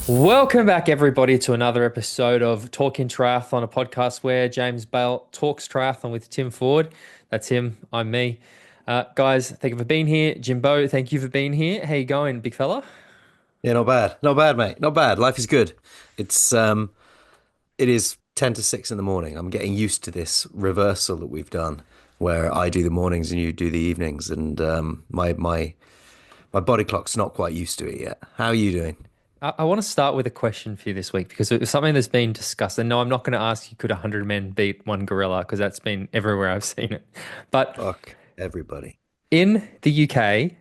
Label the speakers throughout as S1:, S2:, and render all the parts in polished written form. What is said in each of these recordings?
S1: Welcome back, everybody, to another episode of Talking Triathlon, a podcast where James Bale talks triathlon with Tim Ford. That's him. I'm me. Guys, thank you for being here. Jimbo, thank you for being here. How you going, big fella?
S2: Yeah, not bad. Not bad, mate. Not bad. Life is good. It is 10 to 6 in the morning. I'm getting used to this reversal that we've done where I do the mornings and you do the evenings and my body clock's not quite used to it yet. How are you doing?
S1: I want to start with a question for you this week because it was something that's been discussed. And no, I'm not going to ask you, could 100 men beat one gorilla? Because that's been everywhere I've seen it. But
S2: Fuck everybody.
S1: in the UK,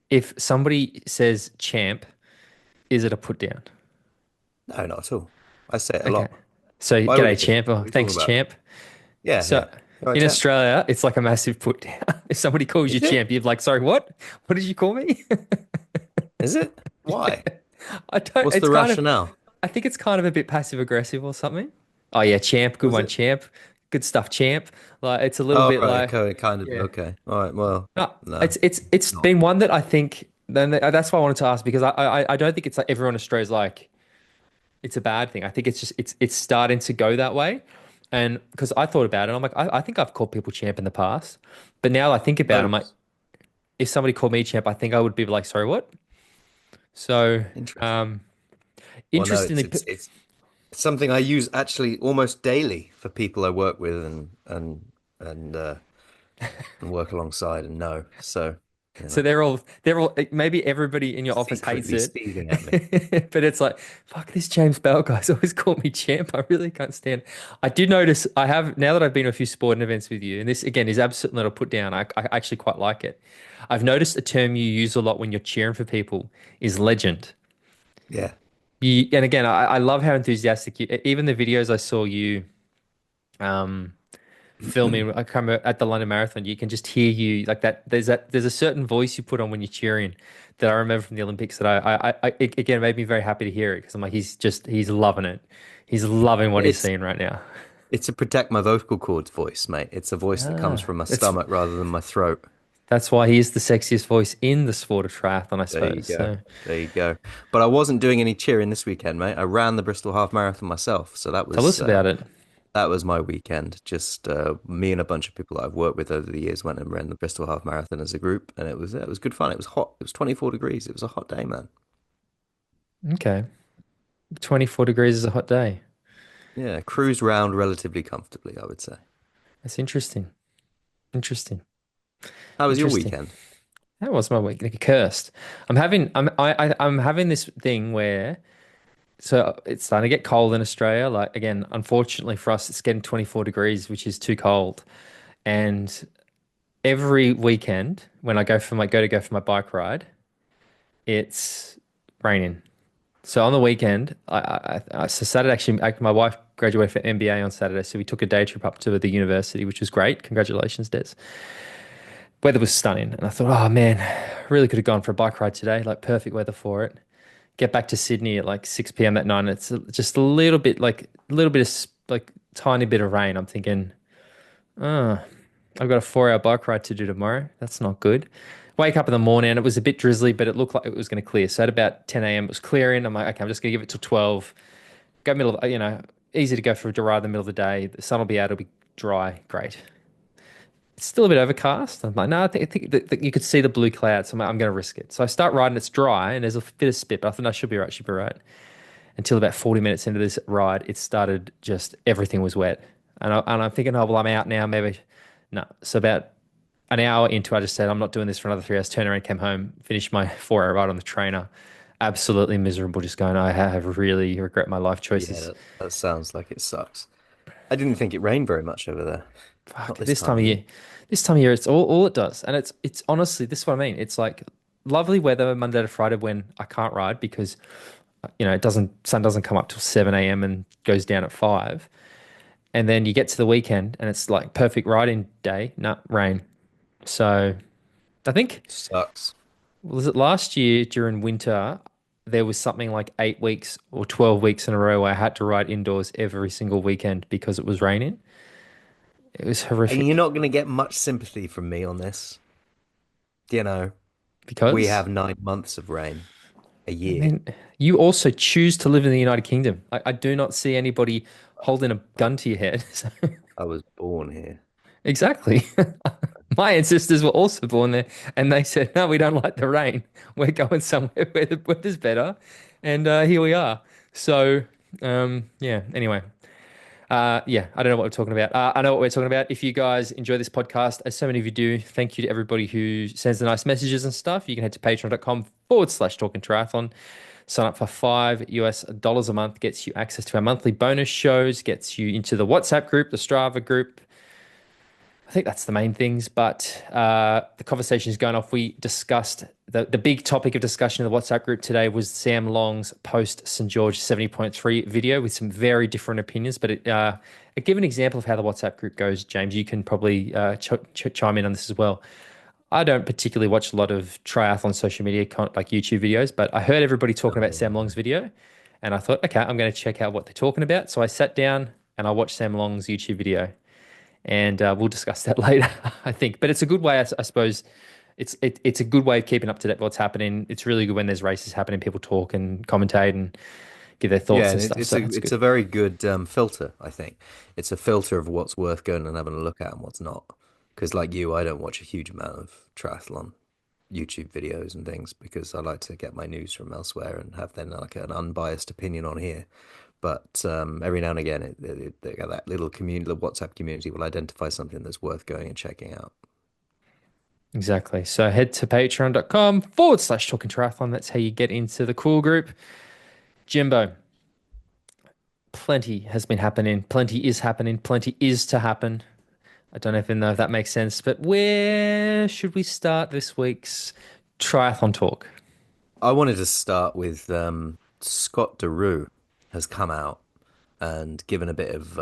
S1: if somebody says champ, is it a put down?
S2: No, not at all. I say it a
S1: Okay.
S2: lot.
S1: So,
S2: Why would
S1: g'day,
S2: it be?
S1: champ. Oh,
S2: What are you talking
S1: thanks,
S2: about?
S1: champ.
S2: Yeah,
S1: So
S2: yeah. All right,
S1: in
S2: chat.
S1: Australia, it's like a massive put down. If somebody calls you
S2: Is it?
S1: champ, you're like, sorry, what? What did you call me?
S2: Is it?
S1: Yeah.
S2: Why?
S1: I don't,
S2: What's
S1: it's
S2: the
S1: kind of,
S2: rationale?
S1: I think it's kind of a bit passive aggressive or something. Oh yeah, champ, good
S2: Was
S1: one,
S2: it?
S1: champ. Good stuff, champ. Like it's a little
S2: Oh,
S1: bit
S2: right.
S1: like,
S2: Okay, kind of.
S1: yeah.
S2: Okay. All right. Well,
S1: No,
S2: no,
S1: it's
S2: not.
S1: been one that I think then that's why I wanted to ask because I don't think it's like everyone in Australia is like it's a bad thing. I think it's just it's starting to go that way. And because I thought about it, I'm like, I think I've called people champ in the past. But now I think about it, I'm like,
S2: Loads.
S1: if somebody called me champ, I think I would be like, sorry, what? So,
S2: Interesting.
S1: um,
S2: Well, no,
S1: interestingly,
S2: it's something I use actually almost daily for people I work with and and work alongside and know. So, you
S1: so
S2: know,
S1: they're all maybe everybody in your office hates
S2: secretly
S1: it,
S2: seething at me.
S1: but it's like, fuck, this James Bell guy's always called me champ. I really can't stand. I did notice I have now that I've been to a few sporting events with you, and this again is absolutely not a put down. I actually quite like it. I've noticed a term you use a lot when you're cheering for people is legend.
S2: Yeah.
S1: And again, I love how enthusiastic you, even the videos I saw you um filming. I come at the London Marathon, you can just hear you like that. There's a certain voice you put on when you're cheering that I remember from the Olympics that it, again made me very happy to hear it because I'm like he's loving it. He's loving what he's
S2: It's
S1: seeing right now.
S2: it's to protect my vocal cords voice, mate. It's a voice that comes
S1: Ah,
S2: from my
S1: it's
S2: stomach rather than my throat.
S1: that's why he is the sexiest voice in the sport of triathlon, I
S2: There you
S1: suppose.
S2: go.
S1: So
S2: There you go. But I wasn't doing any cheering this weekend, mate. I ran the Bristol Half Marathon myself, so
S1: tell us about it.
S2: that was my weekend. Just me and a bunch of people that I've worked with over the years went and ran the Bristol Half Marathon as a group, and it was good fun. It was hot. It was 24 degrees. It was a hot day, man.
S1: Okay, 24 degrees is a hot day.
S2: Yeah, cruised round relatively comfortably, I would say.
S1: That's interesting. Interesting.
S2: How was your
S1: Interesting.
S2: weekend?
S1: That was my week. Like cursed. I'm having this thing where so it's starting to get cold in Australia. Like again, unfortunately for us, it's getting 24 degrees, which is too cold. And every weekend when I go for my bike ride, it's raining. So on the weekend, so Saturday actually, my wife graduated for MBA on Saturday, so we took a day trip up to the university, which was great. Congratulations, Des. Weather was stunning, and I thought, oh man, really could have gone for a bike ride today. Like perfect weather for it. Get back to Sydney at like 6 p.m. that night, and it's just a little bit like tiny bit of rain. I'm thinking, oh, I've got a 4 hour bike ride to do tomorrow. That's not good. Wake up in the morning, and it was a bit drizzly, but it looked like it was going to clear. So at about 10 a.m., it was clearing. I'm like, okay, I'm just going to give it till 12. Go middle of, easy to go for a ride in the middle of the day. The sun will be out, it'll be dry. Great. It's still a bit overcast. I'm like, no, I think that you could see the blue clouds. So I'm going to risk it. So I start riding. It's dry and there's a bit of spit, but I thought, no, should be right, should be right. Until about 40 minutes into this ride, it started just everything was wet. And I'm thinking, oh, well, I'm out now. Maybe. No. So about an hour into it, I just said, I'm not doing this for another 3 hours. Turned around, came home, finished my 4 hour ride on the trainer. Absolutely miserable. Just going, I have really regret my life
S2: Yeah,
S1: choices.
S2: that sounds like it sucks. I didn't think it rained very much over there.
S1: Fuck,
S2: Not this time
S1: this time of year, it's all it does. And it's honestly, this is what I mean. It's like lovely weather Monday to Friday when I can't ride because sun doesn't come up till 7 a.m. and goes down at 5. And then you get to the weekend and it's like perfect riding day, not rain. So I think
S2: sucks.
S1: was it last year during winter, there was something like 8 weeks or 12 weeks in a row where I had to ride indoors every single weekend because it was raining. It was
S2: And you're
S1: horrific.
S2: not going to get much sympathy from me on this. You know, we
S1: Because
S2: have 9 months of rain. a
S1: I
S2: year.
S1: mean, you also choose to live in the United Kingdom. I do not see anybody holding a gun to your head. So,
S2: I was born here.
S1: exactly. My ancestors were also born there, and they said, "No, we don't like the rain. We're going somewhere where the weather's better." And here we are. So, yeah. Anyway, yeah, I don't know what we're talking about. I know what we're talking about. If you guys enjoy this podcast, as so many of you do, thank you to everybody who sends the nice messages and stuff. You can head to patreon.com/talking triathlon. Sign up for $5 a month, gets you access to our monthly bonus shows, gets you into the WhatsApp group, the Strava group. I think that's the main things, but the conversation is going off. We discussed the big topic of discussion in the WhatsApp group today was Sam Long's post St. George 70.3 video with some very different opinions. But give an example of how the WhatsApp group goes, James. You can probably chime in on this as well. I don't particularly watch a lot of triathlon social media, like YouTube videos, but I heard everybody talking about Sam Long's video, and I thought, okay, I'm going to check out what they're talking about. So I sat down and I watched Sam Long's YouTube video, and we'll discuss that later, I think. But it's a good way, I suppose. It's a good way of keeping up to date with what's happening. It's really good when there's races happening, people talk and commentate and give their
S2: Yeah,
S1: thoughts
S2: and
S1: and stuff.
S2: it's
S1: So
S2: a
S1: that's
S2: it's
S1: good.
S2: a very good filter, I think. It's a filter of what's worth going and having a look at and what's not. Because like you, I don't watch a huge amount of triathlon YouTube videos and things because I like to get my news from elsewhere and have then like an unbiased opinion on here. But every now and again, that little community, the WhatsApp community, will identify something that's worth going and checking out.
S1: Exactly. So head to patreon.com/talking triathlon. That's how you get into the cool group. Jimbo, plenty has been happening. Plenty is happening. Plenty is to happen. I don't even know if that makes sense, but where should we start this week's triathlon talk?
S2: I wanted to start with Scott Derue has come out and given a bit of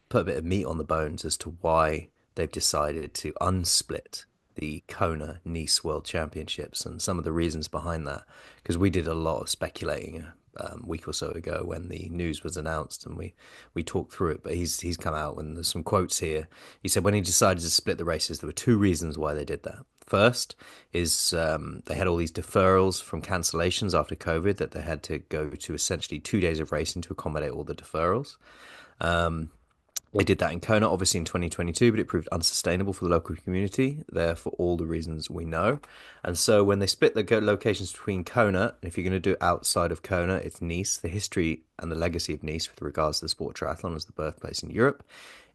S2: put a bit of meat on the bones as to why they've decided to unsplit the Kona Nice World Championships and some of the reasons behind that. Because we did a lot of speculating a week or so ago when the news was announced, and we talked through it. But he's come out and there's some quotes here. He said when he decided to split the races, there were two reasons why they did that. First is they had all these deferrals from cancellations after COVID that they had to go to essentially 2 days of racing to accommodate all the deferrals. Um, they did that in Kona, obviously in 2022, but it proved unsustainable for the local community there for all the reasons we know. And so when they split the locations between Kona, and if you're going to do it outside of Kona, it's Nice. The history and the legacy of Nice with regards to the sport triathlon as the birthplace in Europe.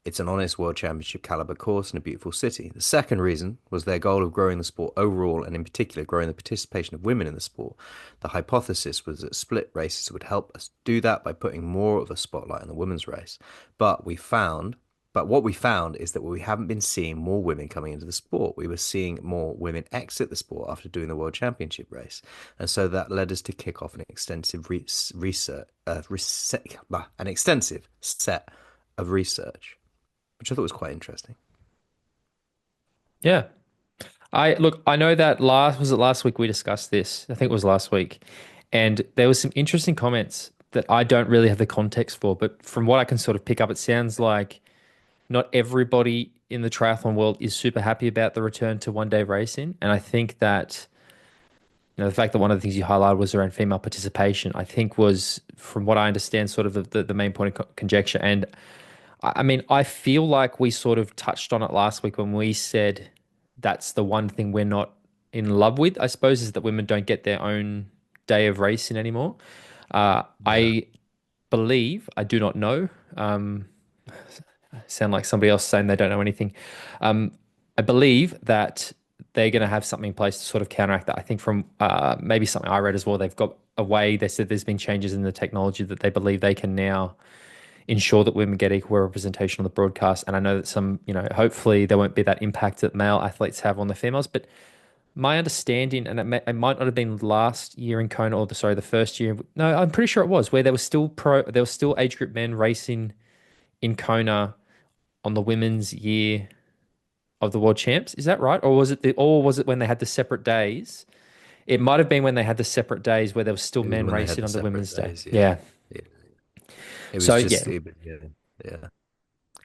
S2: It's an honest World Championship caliber course in a beautiful city. The second reason was their goal of growing the sport overall, and in particular, growing the participation of women in the sport. The hypothesis was that split races would help us do that by putting more of a spotlight on the women's race. But we found, but what we found is that we haven't been seeing more women coming into the sport. We were seeing more women exit the sport after doing the World Championship race, and so that led us to kick off an extensive an extensive set of research, which I thought was quite interesting.
S1: Yeah. I know that was it last week we discussed this? I think it was last week. And there was some interesting comments that I don't really have the context for, but from what I can sort of pick up, it sounds like not everybody in the triathlon world is super happy about the return to one day racing. And I think that, the fact that one of the things you highlighted was around female participation, I think was, from what I understand, sort of the main point of conjecture. And I mean, I feel like we sort of touched on it last week when we said that's the one thing we're not in love with, I suppose, is that women don't get their own day of racing anymore.
S2: Yeah.
S1: I believe, I do not know, um, sound like somebody else saying they don't know anything. Um, I believe that they're going to have something in place to sort of counteract that. I think from maybe something I read as well, they've got a way, they said there's been changes in the technology that they believe they can now ensure that women get equal representation on the broadcast. And I know that some, hopefully there won't be that impact that male athletes have on the females. But my understanding, and it might not have been last year in Kona, or the first year. No, I'm pretty sure it was, where there was still age group men racing in Kona on the women's year of the world champs. Is that right? Or was it when they had the separate days? It might have been when they had the separate days where there was still
S2: It was
S1: men
S2: when they had
S1: racing
S2: the
S1: on the
S2: separate
S1: women's day.
S2: days. Yeah.
S1: Yeah.
S2: Yeah. It
S1: So
S2: was
S1: yeah,
S2: just, yeah. Yeah.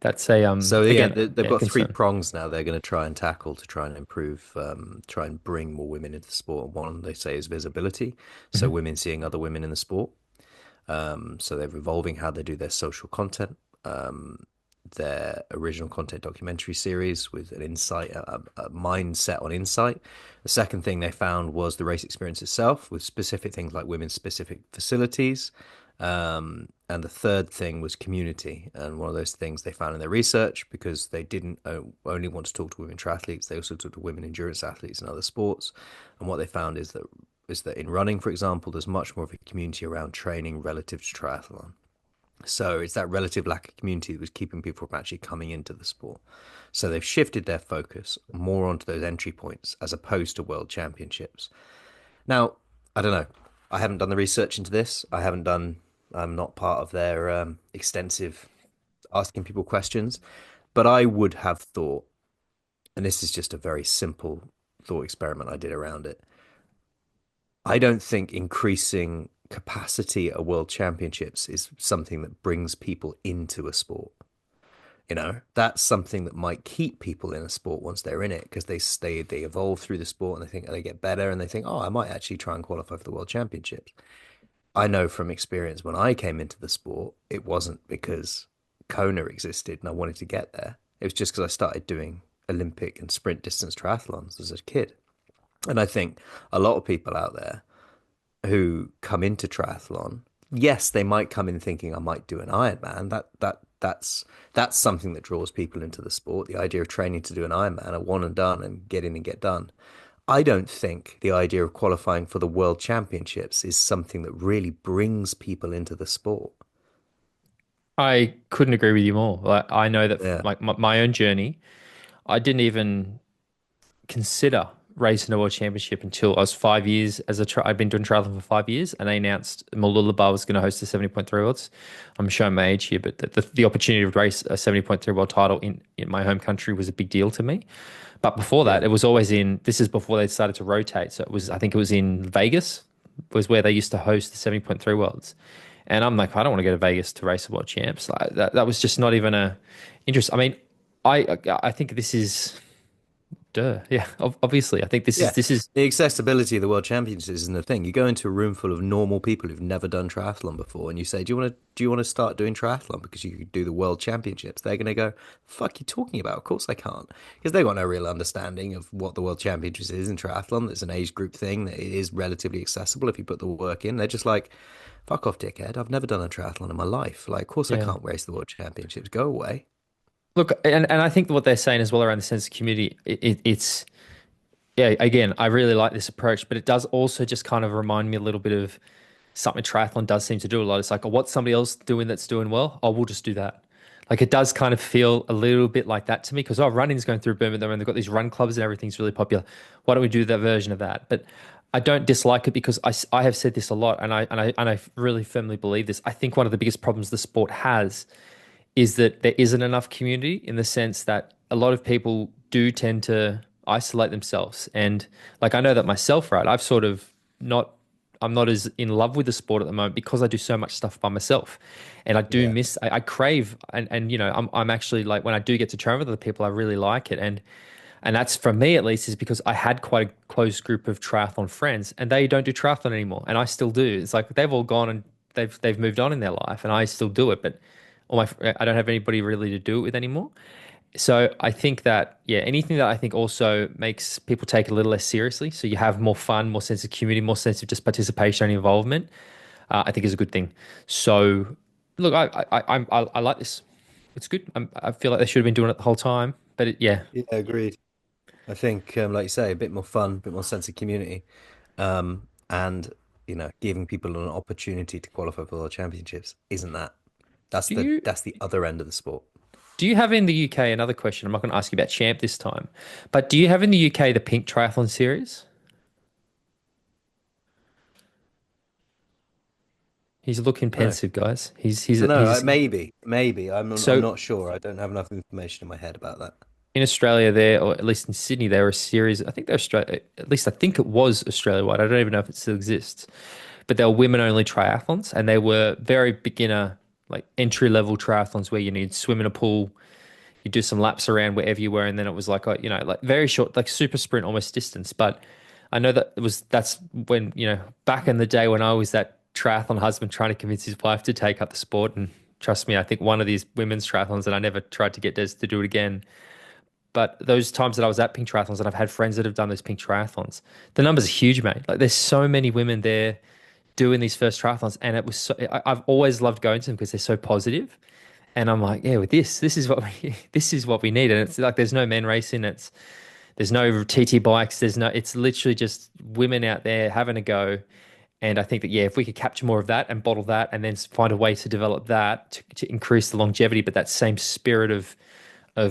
S1: That's a
S2: So yeah,
S1: again,
S2: they've
S1: yeah,
S2: got three
S1: concern.
S2: prongs now they're going to try and tackle to try and improve, try and bring more women into the sport. One they say is visibility, so
S1: Hmm.
S2: women seeing other women in the sport. So they're evolving how they do their social content, their original content documentary series with an insight, a mindset on insight. The second thing they found was the race experience itself with specific things like women's specific facilities. And the third thing was community. And one of those things they found in their research, because they didn't only want to talk to women triathletes, they also talked to women endurance athletes and other sports. And what they found is that in running, for example, there's much more of a community around training relative to triathlon. So it's that relative lack of community that was keeping people from actually coming into the sport. So they've shifted their focus more onto those entry points as opposed to world championships. Now, I don't know. I haven't done the research into this. I'm not part of their extensive asking people questions, but I would have thought, and this is just a very simple thought experiment I did around it. I don't think increasing capacity at world championships is something that brings people into a sport. That's something that might keep people in a sport once they're in it because they evolve through the sport and they think they get better and they think, oh, I might actually try and qualify for the world championships. I know from experience when I came into the sport, it wasn't because Kona existed and I wanted to get there. It was just because I started doing Olympic and sprint distance triathlons as a kid. And I think a lot of people out there who come into triathlon, yes, they might come in thinking I might do an Ironman. That's something that draws people into the sport. The idea of training to do an Ironman, a one and done, and get in and get done. I don't think the idea of qualifying for the World Championships is something that really brings people into the sport.
S1: I couldn't agree with you more. Like I know that
S2: Yeah,
S1: like my own journey, I didn't even consider racing a world championship until I was 5 years I've been doing triathlon for 5 years, and they announced Mooloolaba was going to host the 70.3 worlds. I'm showing my age here, but the opportunity to race a 70.3 world title in my home country was a big deal to me. But before that,
S2: yeah.
S1: it was always this is before they started to rotate. So I think it was in Vegas, was where they used to host the 70.3 worlds. And I'm like, I don't want to go to Vegas to race a world champs. Like that was just not even a interest. I mean, I think this is duh. Yeah, obviously. I think this is
S2: Yeah,
S1: this is
S2: the accessibility of the World Championships isn't the thing. You go into a room full of normal people who've never done triathlon before, and you say, "Do you want to start doing triathlon because you could do the World Championships?" They're going to go, "Fuck, you talking about? Of course I can't," because they've got no real understanding of what the World Championships is in triathlon. It's an age group thing that it is relatively accessible if you put the work in. They're just like, "Fuck off, dickhead! I've never done a triathlon in my life. Like, of course I
S1: yeah.
S2: can't race the World Championships. Go away."
S1: Look, and I think what they're saying as well around the sense of community, it's yeah. Again, I really like this approach, but it does also just kind of remind me a little bit of something triathlon does seem to do a lot. It's like, oh, what's somebody else doing that's doing well? Oh, we'll just do that. Like it does kind of feel a little bit like that to me because running's going through a boom at the moment. They've got these run clubs and everything's really popular. Why don't we do that version of that? But I don't dislike it because I have said this a lot, and I really firmly believe this. I think one of the biggest problems the sport has is that there isn't enough community in the sense that a lot of people do tend to isolate themselves. And like I know that myself, right? I'm not as in love with the sport at the moment because I do so much stuff by myself. And I do
S2: Yeah.
S1: miss, I crave, and I'm actually like when I do get to train with other people, I really like it. And that's for me at least is because I had quite a close group of triathlon friends and they don't do triathlon anymore. And I still do. It's like they've all gone and they've moved on in their life and I still do it, but I don't have anybody really to do it with anymore. So I think that, yeah, anything that I think also makes people take it a little less seriously. So you have more fun, more sense of community, more sense of just participation and involvement, I think is a good thing. So look, I like this. It's good. I feel like they should have been doing it the whole time, but yeah.
S2: Yeah, agreed. I think, like you say, a bit more fun, a bit more sense of community, and giving people an opportunity to qualify for the World Championships. Isn't that? That's
S1: Do
S2: the
S1: you
S2: that's the other end of the sport.
S1: do you have in the UK another question? I'm not going to ask you about Champ this time, but do you have in the UK the Pink Triathlon Series? He's looking
S2: No,
S1: pensive, guys.
S2: I know.
S1: He's
S2: Maybe. I'm
S1: so
S2: not sure. I don't have enough information in my head about that.
S1: in Australia there, or at least in Sydney, there were a series. I think they're Australia. At least I think it was Australia wide. I don't even know if it still exists. But they were women only triathlons, and they were very beginner. like entry level triathlons where you need swim in a pool, you do some laps around wherever you were, and then it was like like very short, like super sprint almost distance. But I know that's when, back in the day when I was that triathlon husband trying to convince his wife to take up the sport. And trust me, I think one of these women's triathlons, and I never tried to get Des to do it again. But those times that I was at pink triathlons, and I've had friends that have done those pink triathlons, the numbers are huge, mate. Like there's so many women there doing these first triathlons, and it was I've always loved going to them because they're so positive. And I'm like, yeah, with this is what we this is what we need. And it's like there's no men racing, there's no TT bikes, it's literally just women out there having a go. And I think that, yeah, if we could capture more of that and bottle that and then find a way to develop that to increase the longevity, but that same spirit of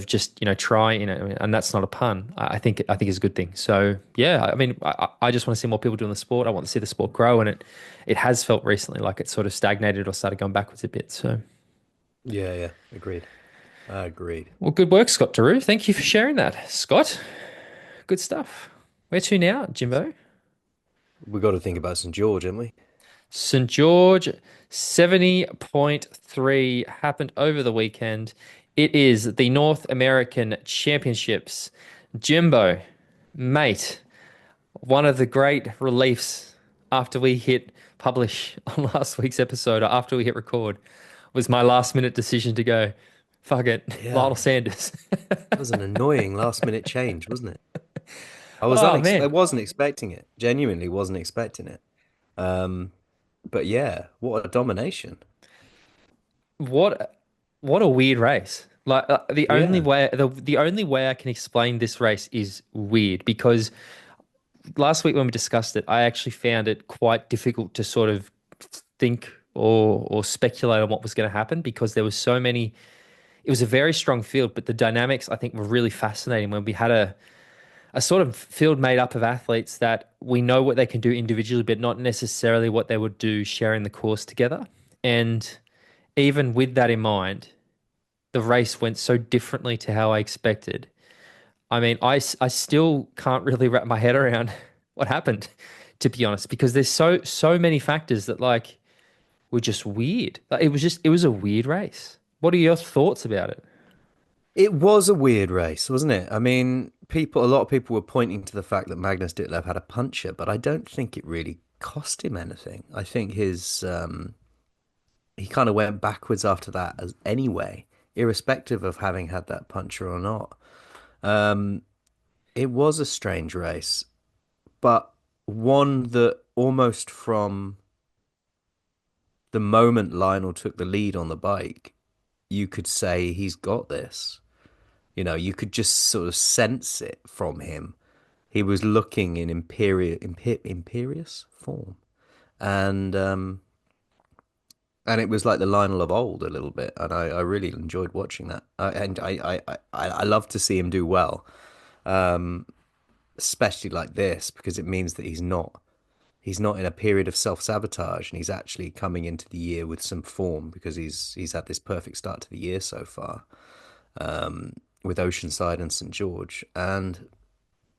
S1: just, try, and that's not a pun. I think is a good thing. So yeah, I mean, I just want to see more people doing the sport. I want to see the sport grow, and it has felt recently like it sort of stagnated or started going backwards a bit. So
S2: Yeah, yeah, agreed. Agreed.
S1: well, good work, Scott Daru. Thank you for sharing that, Scott. Good stuff. Where to now, Jimbo?
S2: We got to think about St. George, haven't we?
S1: St. George 70.3 happened over the weekend. It is the North American Championships. Jimbo, mate, one of the great reliefs after we hit publish on last week's episode, or after we hit record, was my last minute decision to go, fuck it,
S2: Yeah,
S1: Lionel Sanders.
S2: that was an annoying last minute change, wasn't it?
S1: Oh
S2: I
S1: man,
S2: wasn't expecting it. Genuinely wasn't expecting it. Um, but yeah, what a domination.
S1: what what a weird race. Like
S2: Yeah.
S1: the only way I can explain this race is weird because last week when we discussed it, I actually found it quite difficult to sort of think or speculate on what was going to happen because there was so many. It was a very strong field, but the dynamics I think were really fascinating when we had a sort of field made up of athletes that we know what they can do individually, but not necessarily what they would do sharing the course together. And even with that in mind, the race went so differently to how I expected. I mean, I still can't really wrap my head around what happened, to be honest, because there's so many factors that like were just weird. Like, it was a weird race. What are your thoughts about it?
S2: It was a weird race, wasn't it? I mean, a lot of people were pointing to the fact that Magnus Ditlev had a puncher, but I don't think it really cost him anything. I think he kind of went backwards after that as anyway, irrespective of having had that puncher or not. Um, it was a strange race, but one that almost from the moment Lionel took the lead on the bike, you could say he's got this. You could just sort of sense it from him. He was looking in imperious form, and and it was like the Lionel of old a little bit, and I really enjoyed watching that. I love to see him do well, um, especially like this because it means that he's not in a period of self-sabotage, and he's actually coming into the year with some form because he's had this perfect start to the year so far, with Oceanside and St. George, and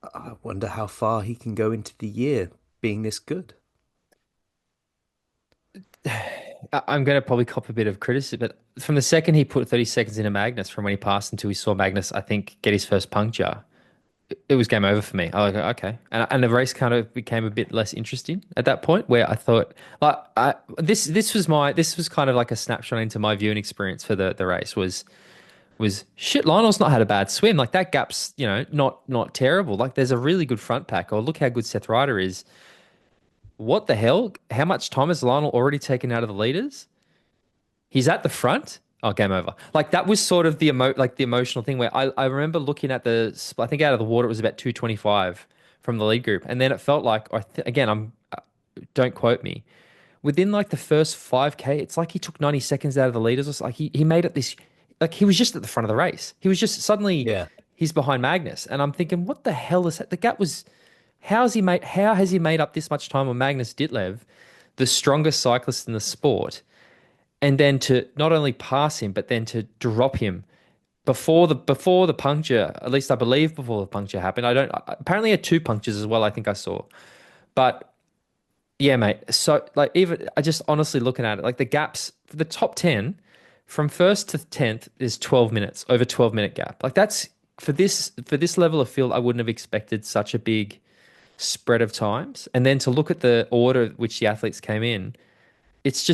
S2: I wonder how far he can go into the year being this good.
S1: I'm going to probably cop a bit of criticism, but from the second he put 30 seconds into Magnus, from when he passed until we saw Magnus, I think, get his first puncture, it was game over for me. I was like, okay, and the race kind of became a bit less interesting at that point, where I thought, like, this was kind of like a snapshot into my viewing experience for the race was shit. Lionel's not had a bad swim. Like that gap's, not terrible. Like there's a really good front pack. Or look how good Seth Ryder is. What the hell? How much time has Lionel already taken out of the leaders? He's at the front. Oh, game over. Like that was sort of the emotional thing where I remember looking at I think out of the water it was about 225 from the lead group, and then it felt like again don't quote me. Within like the first 5K, it's like he took 90 seconds out of the leaders. Like he made it this, like he was just at the front of the race. He was just suddenly
S2: Yeah.
S1: he's behind Magnus, and I'm thinking, what the hell is that? The gap was how has he made up this much time on Magnus Ditlev, the strongest cyclist in the sport, and then to not only pass him but then to drop him before the puncture. At least I believe before the puncture happened. I don't apparently he had two punctures as well. I think I saw, but yeah, mate. So like even I just honestly looking at it, like the gaps for the top 10. from first to 10th is 12 minutes, over 12-minute gap. Like that's for this level of field, I wouldn't have expected such a big spread of times. And then to look at the order which the athletes came in, it's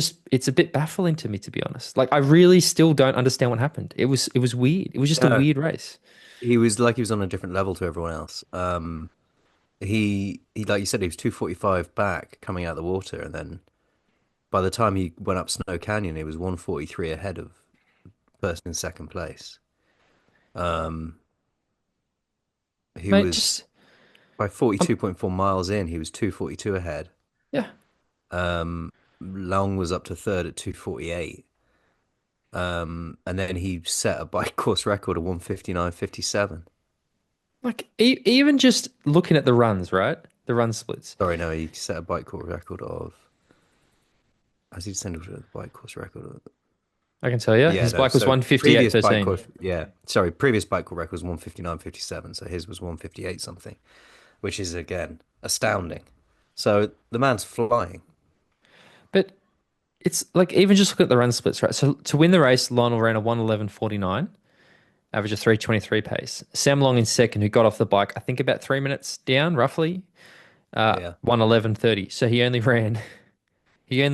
S1: a bit baffling to me, to be honest. Like I really still don't understand what happened. It was weird. It was just a
S2: No,
S1: weird race.
S2: he was on a different level to everyone else. He like you said, he was 2:45 back coming out of the water, and then by the time he went up Snow Canyon, he was 1:43 ahead of first and second place. Um, he
S1: Mate,
S2: was
S1: just
S2: by
S1: um,
S2: 42.4 miles in, he was 2:42 ahead.
S1: yeah.
S2: Long was up to third at 2:48. And then he set a bike course record of 1:59.57.
S1: Like even just looking at the runs, right? The run splits.
S2: Sorry, no, he set a bike course record of. Has he sent a bike course record?
S1: I can tell you,
S2: Yeah,
S1: his
S2: no.
S1: bike was
S2: So previous bike
S1: 158.13.
S2: course, yeah, sorry, previous bike course record was 1:59.57. So his was 1:58 something, which is again astounding. So the man's flying.
S1: But it's like even just look at the run splits, right? So to win the race, Lionel ran a 1:11.49, average of 3:23 pace. Sam Long in second, who got off the bike, I think about 3 minutes down, roughly,
S2: Yeah,
S1: 1:11.30. So he only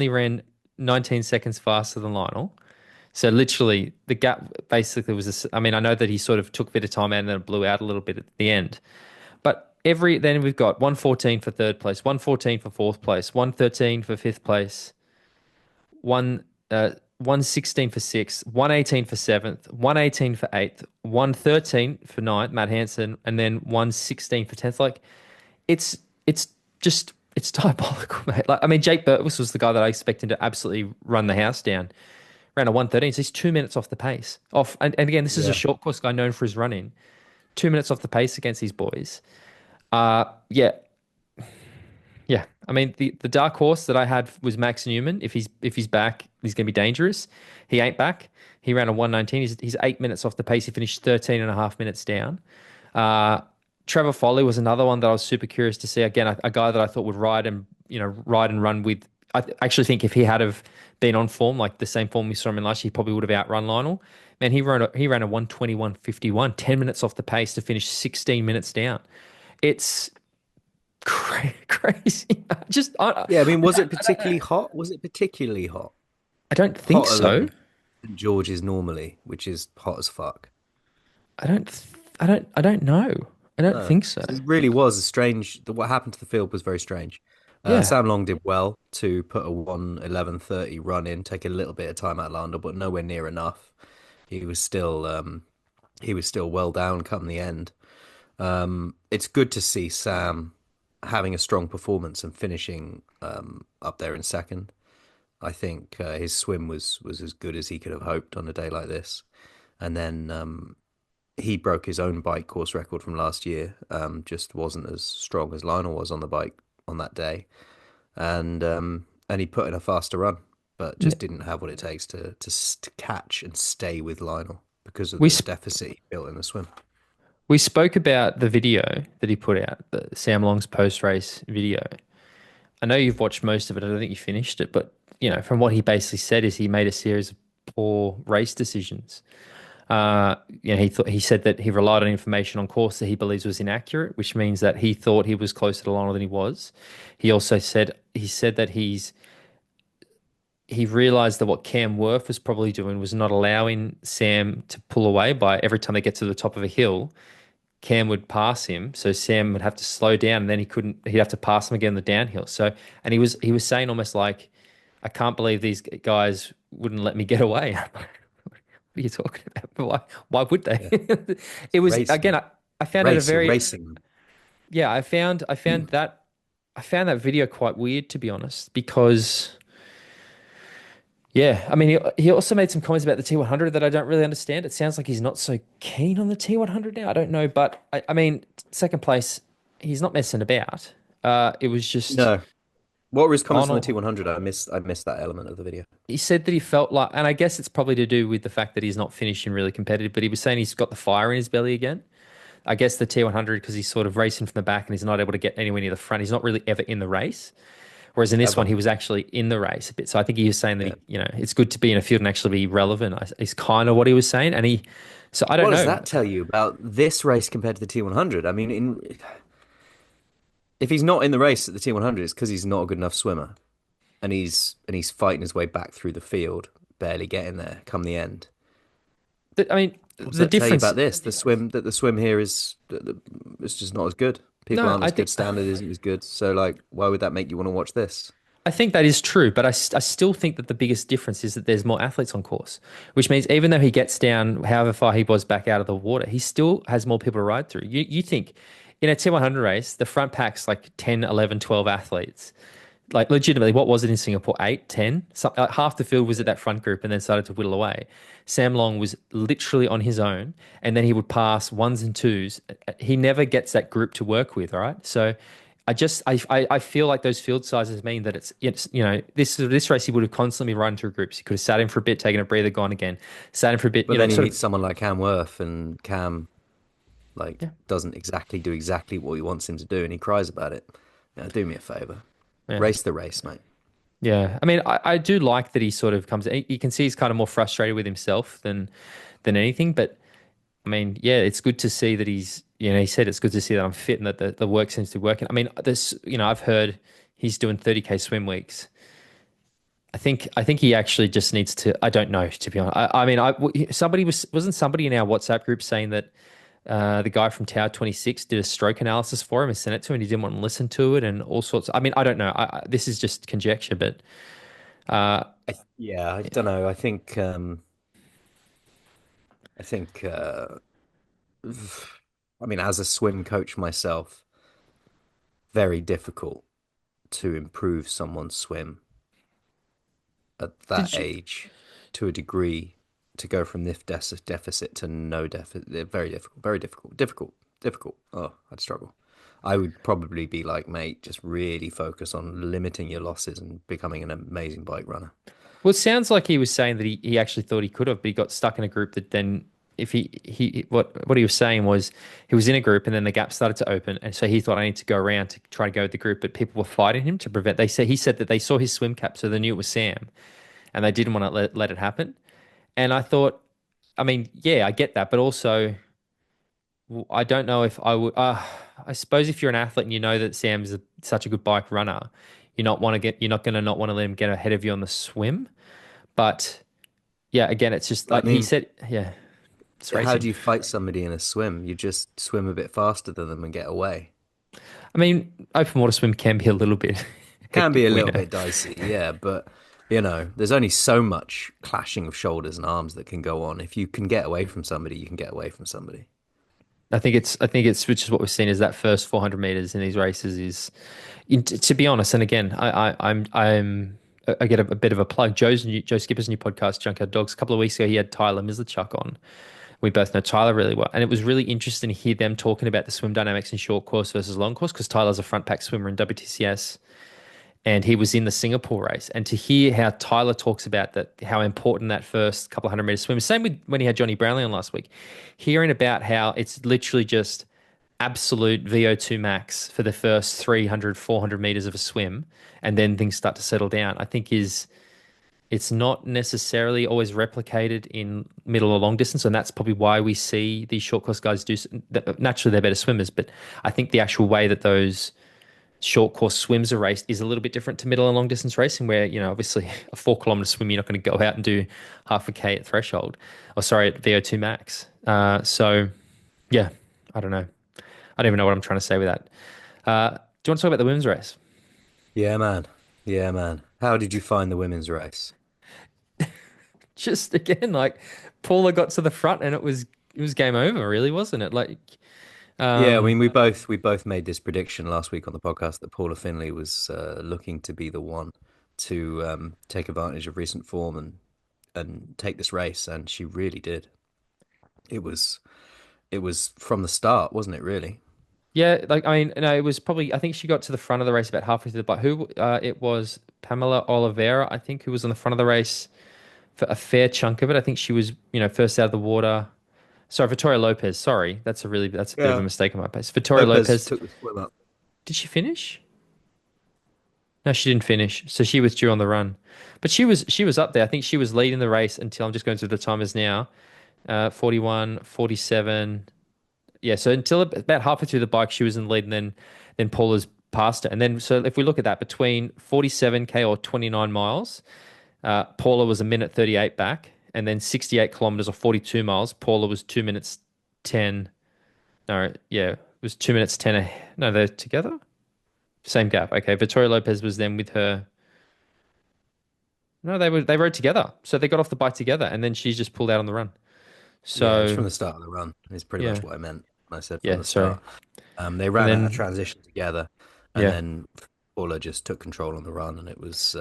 S1: ran 19 seconds faster than Lionel. So literally, the gap basically was this. I mean, I know that he sort of took a bit of time out and then it blew out a little bit at the end. But then we've got 1:14 for third place, 1:14 for fourth place, 1:13 for fifth place, one 1:16 for sixth, 1:18 for seventh, 1:18 for eighth, 1:13 for ninth, Matt Hansen, and then 1:16 for tenth. Like it's just it's diabolical, mate. Like I mean, Jake Burtis was the guy that I expected to absolutely run the house down. Ran a 1:13, so he's 2 minutes off the pace. And again, this is a
S2: yeah.
S1: short course guy known for his running. 2 minutes off the pace against these boys. Yeah, yeah. I mean, the dark horse that I had was Max Newman. If he's back, he's going to be dangerous. He ain't back. He ran a 1:19. He's 8 minutes off the pace. He finished 13 and a half minutes down. Uh, Trevor Foley was another one that I was super curious to see. Again, a guy that I thought would ride and run with. Actually think if he had have been on form, like the same form we saw him in last year, he probably would have outrun Lionel. Man, he ran a 1:21.51, 10 minutes off the pace to finish 16 minutes down. It's crazy.
S2: Yeah, I mean, was it particularly hot? Was it particularly hot?
S1: I don't think
S2: Hotter
S1: so.
S2: than St. George is normally, which is hot as fuck.
S1: I don't, I don't know. I don't
S2: No,
S1: think so.
S2: it really was a strange. What happened to the field was very strange.
S1: Yeah.
S2: Sam Long did well to put a 1:11.30 run in, take a little bit of time out of Lando, but nowhere near enough. He was still he was still well down come the end. It's good to see Sam having a strong performance and finishing up there in second. I think his swim was as good as he could have hoped on a day like this. And then he broke his own bike course record from last year. Just wasn't as strong as Lionel was on the bike on that day, and he put in a faster run, but
S1: Yeah.
S2: just didn't have what it takes to catch and stay with Lionel because of
S1: We
S2: the
S1: sp
S2: deficit he built in the swim.
S1: we spoke about the video that he put out, the Sam Long's post-race video. I know you've watched most of it. I don't think you finished it, but from what he basically said is he made a series of poor race decisions. He said that he relied on information on course that he believes was inaccurate, which means that he thought he was closer to Lionel than he was. He said that he realized that what Cam Worth was probably doing was not allowing Sam to pull away by every time they get to the top of a hill. Cam would pass him, so Sam would have to slow down, and then he'd have to pass him again on the downhill. So, and he was saying almost like, I can't believe these guys wouldn't let me get away. What are you talking about? Why would they?
S2: Yeah,
S1: It
S2: it's
S1: was again,
S2: racing,
S1: I found it a
S2: race. You're
S1: very,
S2: racing.
S1: yeah, I found that video quite weird, to be honest, because yeah, I mean he also made some comments about the T100 that I don't really understand. It sounds like he's not so keen on the T100 now. I don't know, but I mean second place, he's not messing about. It was just
S2: No. What were his comments on the
S1: Lionel.
S2: T100? I missed that element of the video.
S1: He said that he felt like, and I guess it's probably to do with the fact that he's not finishing really competitive, but he was saying he's got the fire in his belly again. I guess the T100 because he's sort of racing from the back and he's not able to get anywhere near the front. He's not really ever in the race. Whereas in this one,
S2: Ever.
S1: he was actually in the race a bit. So I think he was saying that
S2: Yeah.
S1: it's good to be in a field and actually be relevant. Is kind of what he was saying. So I don't
S2: What does
S1: know.
S2: that tell you about this race compared to the T100? I mean, if he's not in the race at the T100, it's because he's not a good enough swimmer, and he's fighting his way back through the field, barely getting there come the end.
S1: I mean,
S2: What does
S1: the
S2: that tell you
S1: difference.
S2: about this? The swim here is it's just not as good. People
S1: No,
S2: aren't as good. Standard isn't as good. So like, why would that make you want to watch this?
S1: I think that is true, but I still think that the biggest difference is that there's more athletes on course, which means even though he gets down however far he was back out of the water, he still has more people to ride through. You think in a T100 race, the front pack's like 10, 11, 12 athletes. Like legitimately, what was it in Singapore? 8, 10? Half the field was at that front group and then started to whittle away. Sam Long was literally on his own, and then he would pass ones and twos. He never gets that group to work with, all right? So I feel like those field sizes mean that it's this race he would have constantly run through groups. He could have sat in for a bit, taken a breather, gone again, sat in for a bit,
S2: But then he
S1: sort
S2: meets
S1: of.
S2: someone like Cam Worth, and Cam like
S1: Yeah,
S2: doesn't exactly do exactly what he wants him to do, and he cries about it. Do me a favor,
S1: yeah.
S2: race the race, mate.
S1: Yeah, I mean, I do like that he sort of comes. You can see he's kind of more frustrated with himself than anything. But I mean, yeah, it's good to see that he said it's good to see that I'm fit and that the work seems to be working. I mean, I've heard he's doing 30K swim weeks. I think he actually just needs to. I don't know, to be honest. I mean, somebody wasn't somebody in our WhatsApp group saying that the guy from Tower 26 did a stroke analysis for him and sent it to him, and he didn't want to listen to it and all sorts. I mean, I don't know. This is just conjecture, but uh,
S2: Yeah, I
S1: yeah.
S2: don't know. I think I mean, as a swim coach myself, very difficult to improve someone's swim at that
S1: Did you?
S2: age to a degree, to go from this deficit to no deficit. They're very difficult, very difficult, difficult, difficult. Oh, I'd struggle. I would probably be like, mate, just really focus on limiting your losses and becoming an amazing bike runner.
S1: Well, it sounds like he was saying that he actually thought he could have, but he got stuck in a group that then if he what he was saying was he was in a group and then the gap started to open and so he thought I need to go around to try to go with the group, but people were fighting him to prevent. He said that they saw his swim cap, so they knew it was Sam, and they didn't want to let it happen. And I thought, I mean, yeah, I get that, but also I don't know if I would. I suppose if you're an athlete and you know that Sam's such a good bike runner, you're not going to not want to let him get ahead of you on the swim. But yeah, again, it's just
S2: I
S1: like he
S2: mean,
S1: said, yeah, it's
S2: how
S1: racing.
S2: do you fight somebody in a swim? You just swim a bit faster than them and get away.
S1: I mean, open water swim can be a little bit
S2: Can be
S1: hectic,
S2: a
S1: we
S2: little
S1: know.
S2: bit dicey, yeah, but there's only so much clashing of shoulders and arms that can go on. If you can get away from somebody, you can get away from somebody.
S1: I think it's which is what we've seen is that first 400 meters in these races is, to be honest. And again, I get a bit of a plug. Joe Skipper's new podcast, Junkyard Dogs. A couple of weeks ago, he had Tyler Mislachuk on. We both know Tyler really well, and it was really interesting to hear them talking about the swim dynamics in short course versus long course because Tyler's a front pack swimmer in WTCS, and he was in the Singapore race. And to hear how Tyler talks about that, how important that first couple of 100 meter swim is. Same with when he had Johnny Brownlee on last week, hearing about how it's literally just absolute VO2 max for the first 300, 400 meters of a swim, and then things start to settle down. I think is it's not necessarily always replicated in middle or long distance, and that's probably why we see these short course guys do. Naturally, they're better swimmers, but I think the actual way that those short course swims are raced is a little bit different to middle and long distance racing, where obviously a 4 kilometer swim, you're not going to go out and do half a k at threshold, or sorry, at VO2 max. So yeah, I don't know. I don't even know what I'm trying to say with that. Do you want to talk about the women's race?
S2: Yeah, man. Yeah, man. How did you find the women's race?
S1: Just again, like Paula got to the front and it was game over, really, wasn't it? Like,
S2: Yeah, I
S1: um,
S2: mean, we both made this prediction last week on the podcast that Paula Findlay was looking to be the one to take advantage of recent form and take this race, and she really did. It was from the start, wasn't it? Really?
S1: yeah, like I mean, no, it was probably. I think she got to the front of the race about halfway through the bike. Who? It was Pamela Oliveira, I think, who was on the front of the race for a fair chunk of it. I think she was, first out of the water. Sorry, Victoria Lopez. Sorry, that's a bit of a
S2: Yeah.
S1: mistake on my part. Victoria
S2: Lopez
S1: Lopez.
S2: took the swim up.
S1: Did she finish? No, she didn't finish. So she withdrew on the run. But she was up there. I think she was leading the race until I'm just going through the timers now. 41, 47. Yeah, so until about halfway through the bike, she was in the lead, and then Paula's passed her. And then so if we look at that, between 47K or 29 miles, Paula was a minute 38 back, and then 68 kilometers or 42 miles, Paula was 2 minutes 10. No, yeah, it was 2 minutes 10. No, they're together. Same gap. Okay, Victoria Lopez was then with her. No, they rode together. So they got off the bike together, and then she just pulled out on the run.
S2: Yeah, it's
S1: So
S2: from the start of the run. Is pretty much
S1: yeah,
S2: what I meant when I said from
S1: yeah.
S2: the
S1: Sorry.
S2: start. They
S1: And
S2: ran a
S1: then
S2: transition together, and
S1: yeah,
S2: then Paula just took control on the run, and it was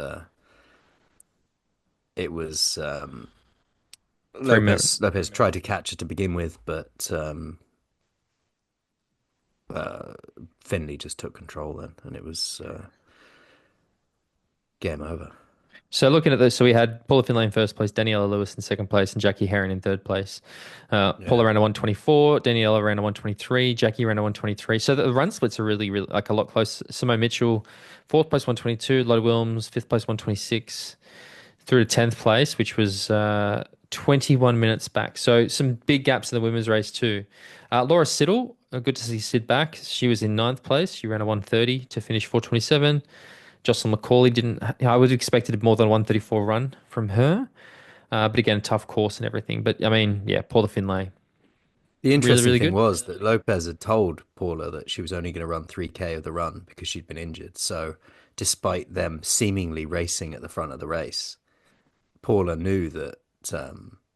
S1: 3 minute.
S2: Lopez tried to catch her to begin with, but Findlay just took control then, and it was game over.
S1: So looking at this, so we had Paula Findlay in first place, Daniela Lewis in second place, and Jackie Heron in third place. Paula
S2: Yeah,
S1: ran a 124, Daniela ran a 123, Jackie ran a 123. So the run splits are really, really like a lot close. Simone Mitchell, fourth place 122, Lotte Wilms, fifth place 126, through to 10th place, which was 21 minutes back. So some big gaps in the women's race too. Laura Siddle, good to see Sid back. She was in ninth place. She ran a 130 to finish 427. Jocelyn McCauley didn't. I would have expected more than a 134 run from her, but again, a tough course and everything. But I mean, yeah, Paula Findlay,
S2: the
S1: really,
S2: interesting
S1: really
S2: thing
S1: good.
S2: was that Lopez had told Paula that she was only going to run 3K of the run because she'd been injured. So, despite them seemingly racing at the front of the race, Paula knew that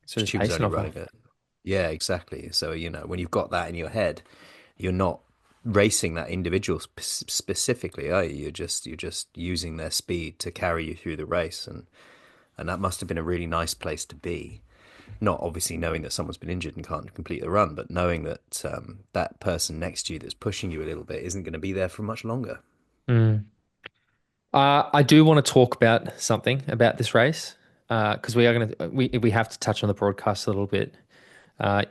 S1: So just
S2: she was
S1: pacing
S2: only
S1: off her.
S2: running it. Yeah, exactly. So, when you've got that in your head, you're not racing that individual specifically, are you? You're just using their speed to carry you through the race, and that must have been a really nice place to be. Not obviously knowing that someone's been injured and can't complete the run, but knowing that that person next to you that's pushing you a little bit isn't going to be there for much longer.
S1: Mm. I do want to talk about something about this race because we are going to we have to touch on the broadcast a little bit. Uh,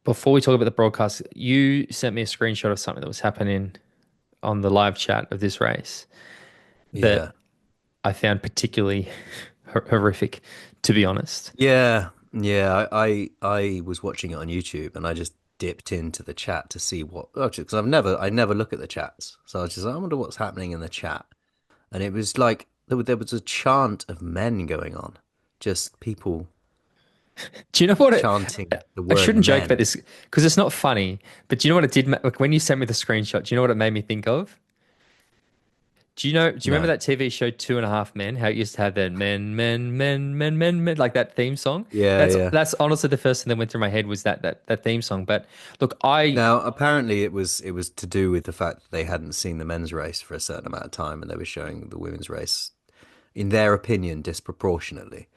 S1: Before we talk about the broadcast, you sent me a screenshot of something that was happening on the live chat of this race that
S2: Yeah.
S1: I found particularly horrific, to be honest.
S2: Yeah. I was watching it on YouTube and I just dipped into the chat to see what because I never look at the chats. So I was just like, I wonder what's happening in the chat. And it was like there was a chant of men going on. Just people
S1: Do you know what it?
S2: chanting the
S1: I
S2: word
S1: shouldn't joke about
S2: men.
S1: this because it's not funny. But do you know what it did? Like when you sent me the screenshot, do you know what it made me think of? Do you know? Do you remember
S2: No.
S1: that TV show Two and a Half Men? How it used to have that men, men, men, men, men, men, like that theme song.
S2: Yeah,
S1: That's
S2: yeah.
S1: that's honestly the first thing that went through my head was that theme song. But look, I
S2: Now, apparently it was to do with the fact that they hadn't seen the men's race for a certain amount of time and they were showing the women's race, in their opinion, disproportionately.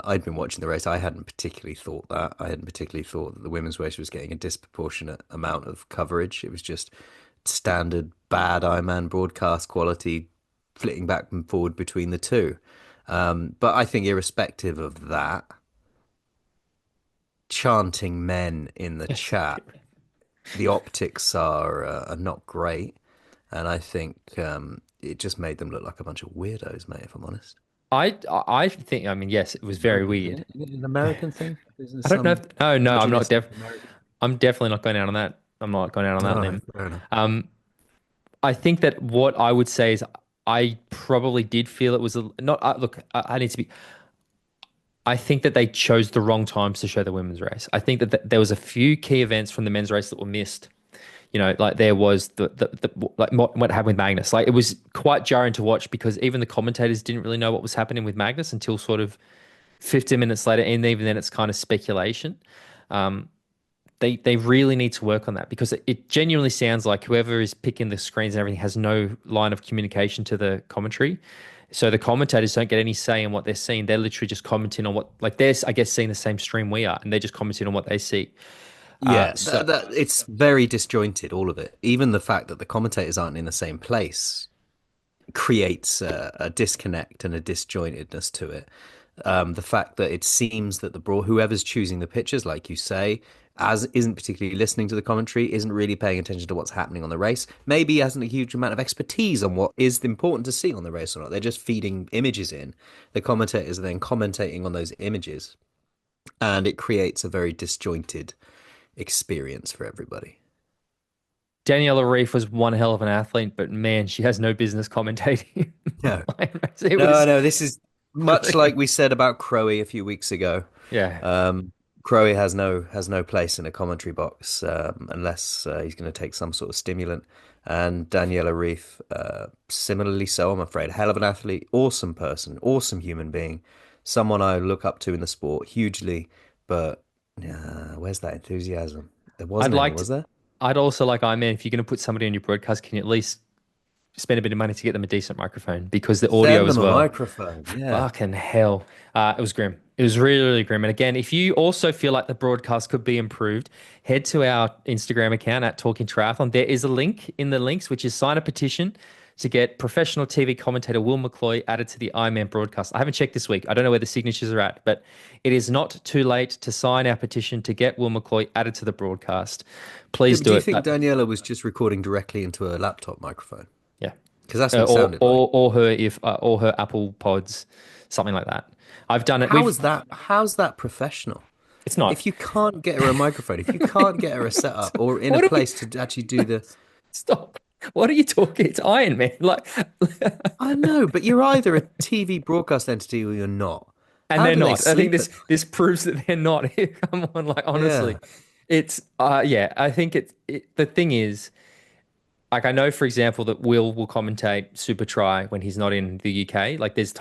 S2: I'd been watching the race. I hadn't particularly thought that. I hadn't particularly thought that the women's race was getting a disproportionate amount of coverage. It was just standard bad Ironman broadcast quality, flitting back and forward between the two. But I think irrespective of that, chanting men in the chat, the optics are not great, and I think it just made them look like a bunch of weirdos, mate. If I'm honest.
S1: I think I mean yes, it was very
S2: American, isn't
S1: weird.
S2: it? Is it an American thing? Isn't there
S1: I don't know if
S2: some
S1: no,
S2: misogynistic American?
S1: I'm definitely not going out on that. I'm not going out on
S2: All
S1: that
S2: right,
S1: limb.
S2: fair enough.
S1: Um, I think that what I would say is I probably did feel it was not. Look, I need to be. I think that they chose the wrong times to show the women's race. I think that there was a few key events from the men's race that were missed. You know, like there was the like what happened with Magnus. Like it was quite jarring to watch because even the commentators didn't really know what was happening with Magnus until sort of 15 minutes later, and even then it's kind of speculation. Um, they really need to work on that because it genuinely sounds like whoever is picking the screens and everything has no line of communication to the commentary. So the commentators don't get any say in what they're seeing. They're literally just commenting on what, like they're, I guess, seeing the same stream we are, and they're just commenting on what they see.
S2: Yeah,
S1: So
S2: it's very disjointed, all of it. Even the fact that the commentators aren't in the same place creates a disconnect and a disjointedness to it. The fact that it seems that whoever's choosing the pictures, like you say, as isn't particularly listening to the commentary, isn't really paying attention to what's happening on the race. Maybe hasn't a huge amount of expertise on what is important to see on the race or not. They're just feeding images in. The commentators are then commentating on those images, and it creates a very disjointed experience for everybody.
S1: Daniela Reef was one hell of an athlete, but man, she has no business commentating.
S2: No,
S1: It
S2: no,
S1: was
S2: no. This is much like we said about Crowe a few weeks ago.
S1: yeah.
S2: Crowe has no place in a commentary box unless he's going to take some sort of stimulant. And Daniela Reef, similarly so, I'm afraid. Hell of an athlete, awesome person, awesome human being, someone I look up to in the sport hugely. But where's that enthusiasm? There
S1: I'd
S2: wasn't any,
S1: like to,
S2: was there?
S1: I'd also like Ironman, if you're going to put somebody on your broadcast, can you at least spend a bit of money to get them a decent microphone because the audio
S2: Send
S1: as
S2: them a
S1: well.
S2: microphone. Yeah.
S1: Fucking hell. It was grim. It was really, really grim. And again, if you also feel like the broadcast could be improved, head to our Instagram account at Talking Triathlon. There is a link in the links, which is sign a petition to get professional TV commentator Will McCloy added to the Ironman broadcast. I haven't checked this week. I don't know where the signatures are at, but it is not too late to sign our petition to get Will McCloy added to the broadcast.
S2: Yeah,
S1: Please
S2: but do
S1: do
S2: you
S1: it.
S2: think Daniela was just recording directly into a laptop microphone?
S1: Yeah.
S2: Because that's what it
S1: Or
S2: sounded like.
S1: or her Apple Pods, something like that. I've done it.
S2: How
S1: We've
S2: is that? How's that professional?
S1: It's not.
S2: If you can't get her a microphone, if you can't get her a setup or in a
S1: What are we
S2: place to actually do the,
S1: stop? What are you talking? It's Iron Man. Like
S2: I know, but you're either a TV broadcast entity or you're not.
S1: and
S2: How
S1: they're
S2: do they
S1: not. I think
S2: sleep
S1: this
S2: at night?
S1: this proves that they're not. Come on, like honestly.
S2: Yeah,
S1: It's yeah, I think the thing is like I know, for example, that Will commentate Super Try when he's not in the UK. Like there's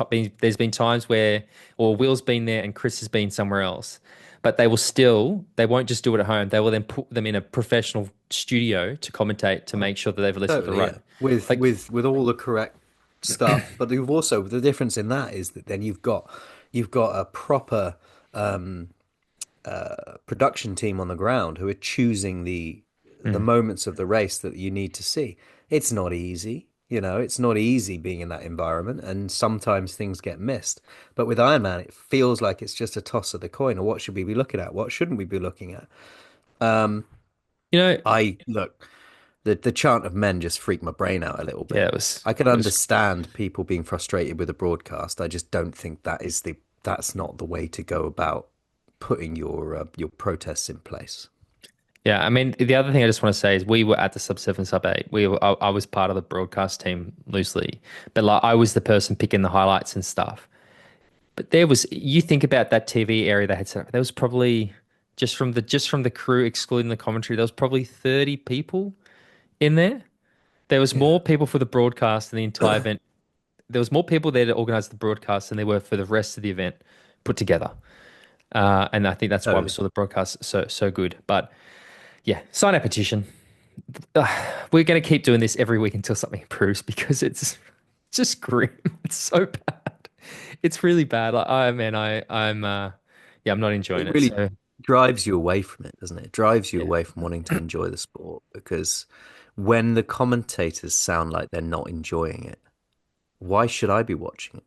S1: been times where, or Will's been there and Chris has been somewhere else, but they won't just do it at home. They will then put them in a professional studio to commentate to make sure that they've listened to the
S2: totally.
S1: right.
S2: Yeah, with
S1: Like,
S2: with all the correct stuff. But you've also the difference in that is that then you've got a proper production team on the ground who are choosing the
S1: mm,
S2: moments of the race that you need to see. It's not easy, it's not easy being in that environment, and sometimes things get missed. But with Ironman, it feels like it's just a toss of the coin. Or what should we be looking at? What shouldn't we be looking at?
S1: you know,
S2: I look, the chant of men just freaked my brain out a little
S1: yeah,
S2: bit. I could
S1: it was
S2: understand people being frustrated with the broadcast. I just don't think that's not the way to go about putting your protests in place.
S1: Yeah, I mean, the other thing I just want to say is we were at the sub seven, sub eight. I was part of the broadcast team loosely, but like I was the person picking the highlights and stuff. But you think about that TV area they had set up. There was probably just from the crew, excluding the commentary, there was probably 30 people in there. There was
S2: Yeah.
S1: more people for the broadcast than the entire event. There was more people there to organize the broadcast than there were for the rest of the event put together. And I think that's why we
S2: Totally.
S1: saw the broadcast so good. But yeah, sign our petition. We're going to keep doing this every week until something improves because it's just grim. It's so bad. It's really bad. Like, I man, I'm yeah, I'm not enjoying
S2: It
S1: it.
S2: really
S1: So
S2: drives you away from it, doesn't it? It drives you
S1: yeah,
S2: away from wanting to enjoy the sport because when the commentators sound like they're not enjoying it, why should I be watching it?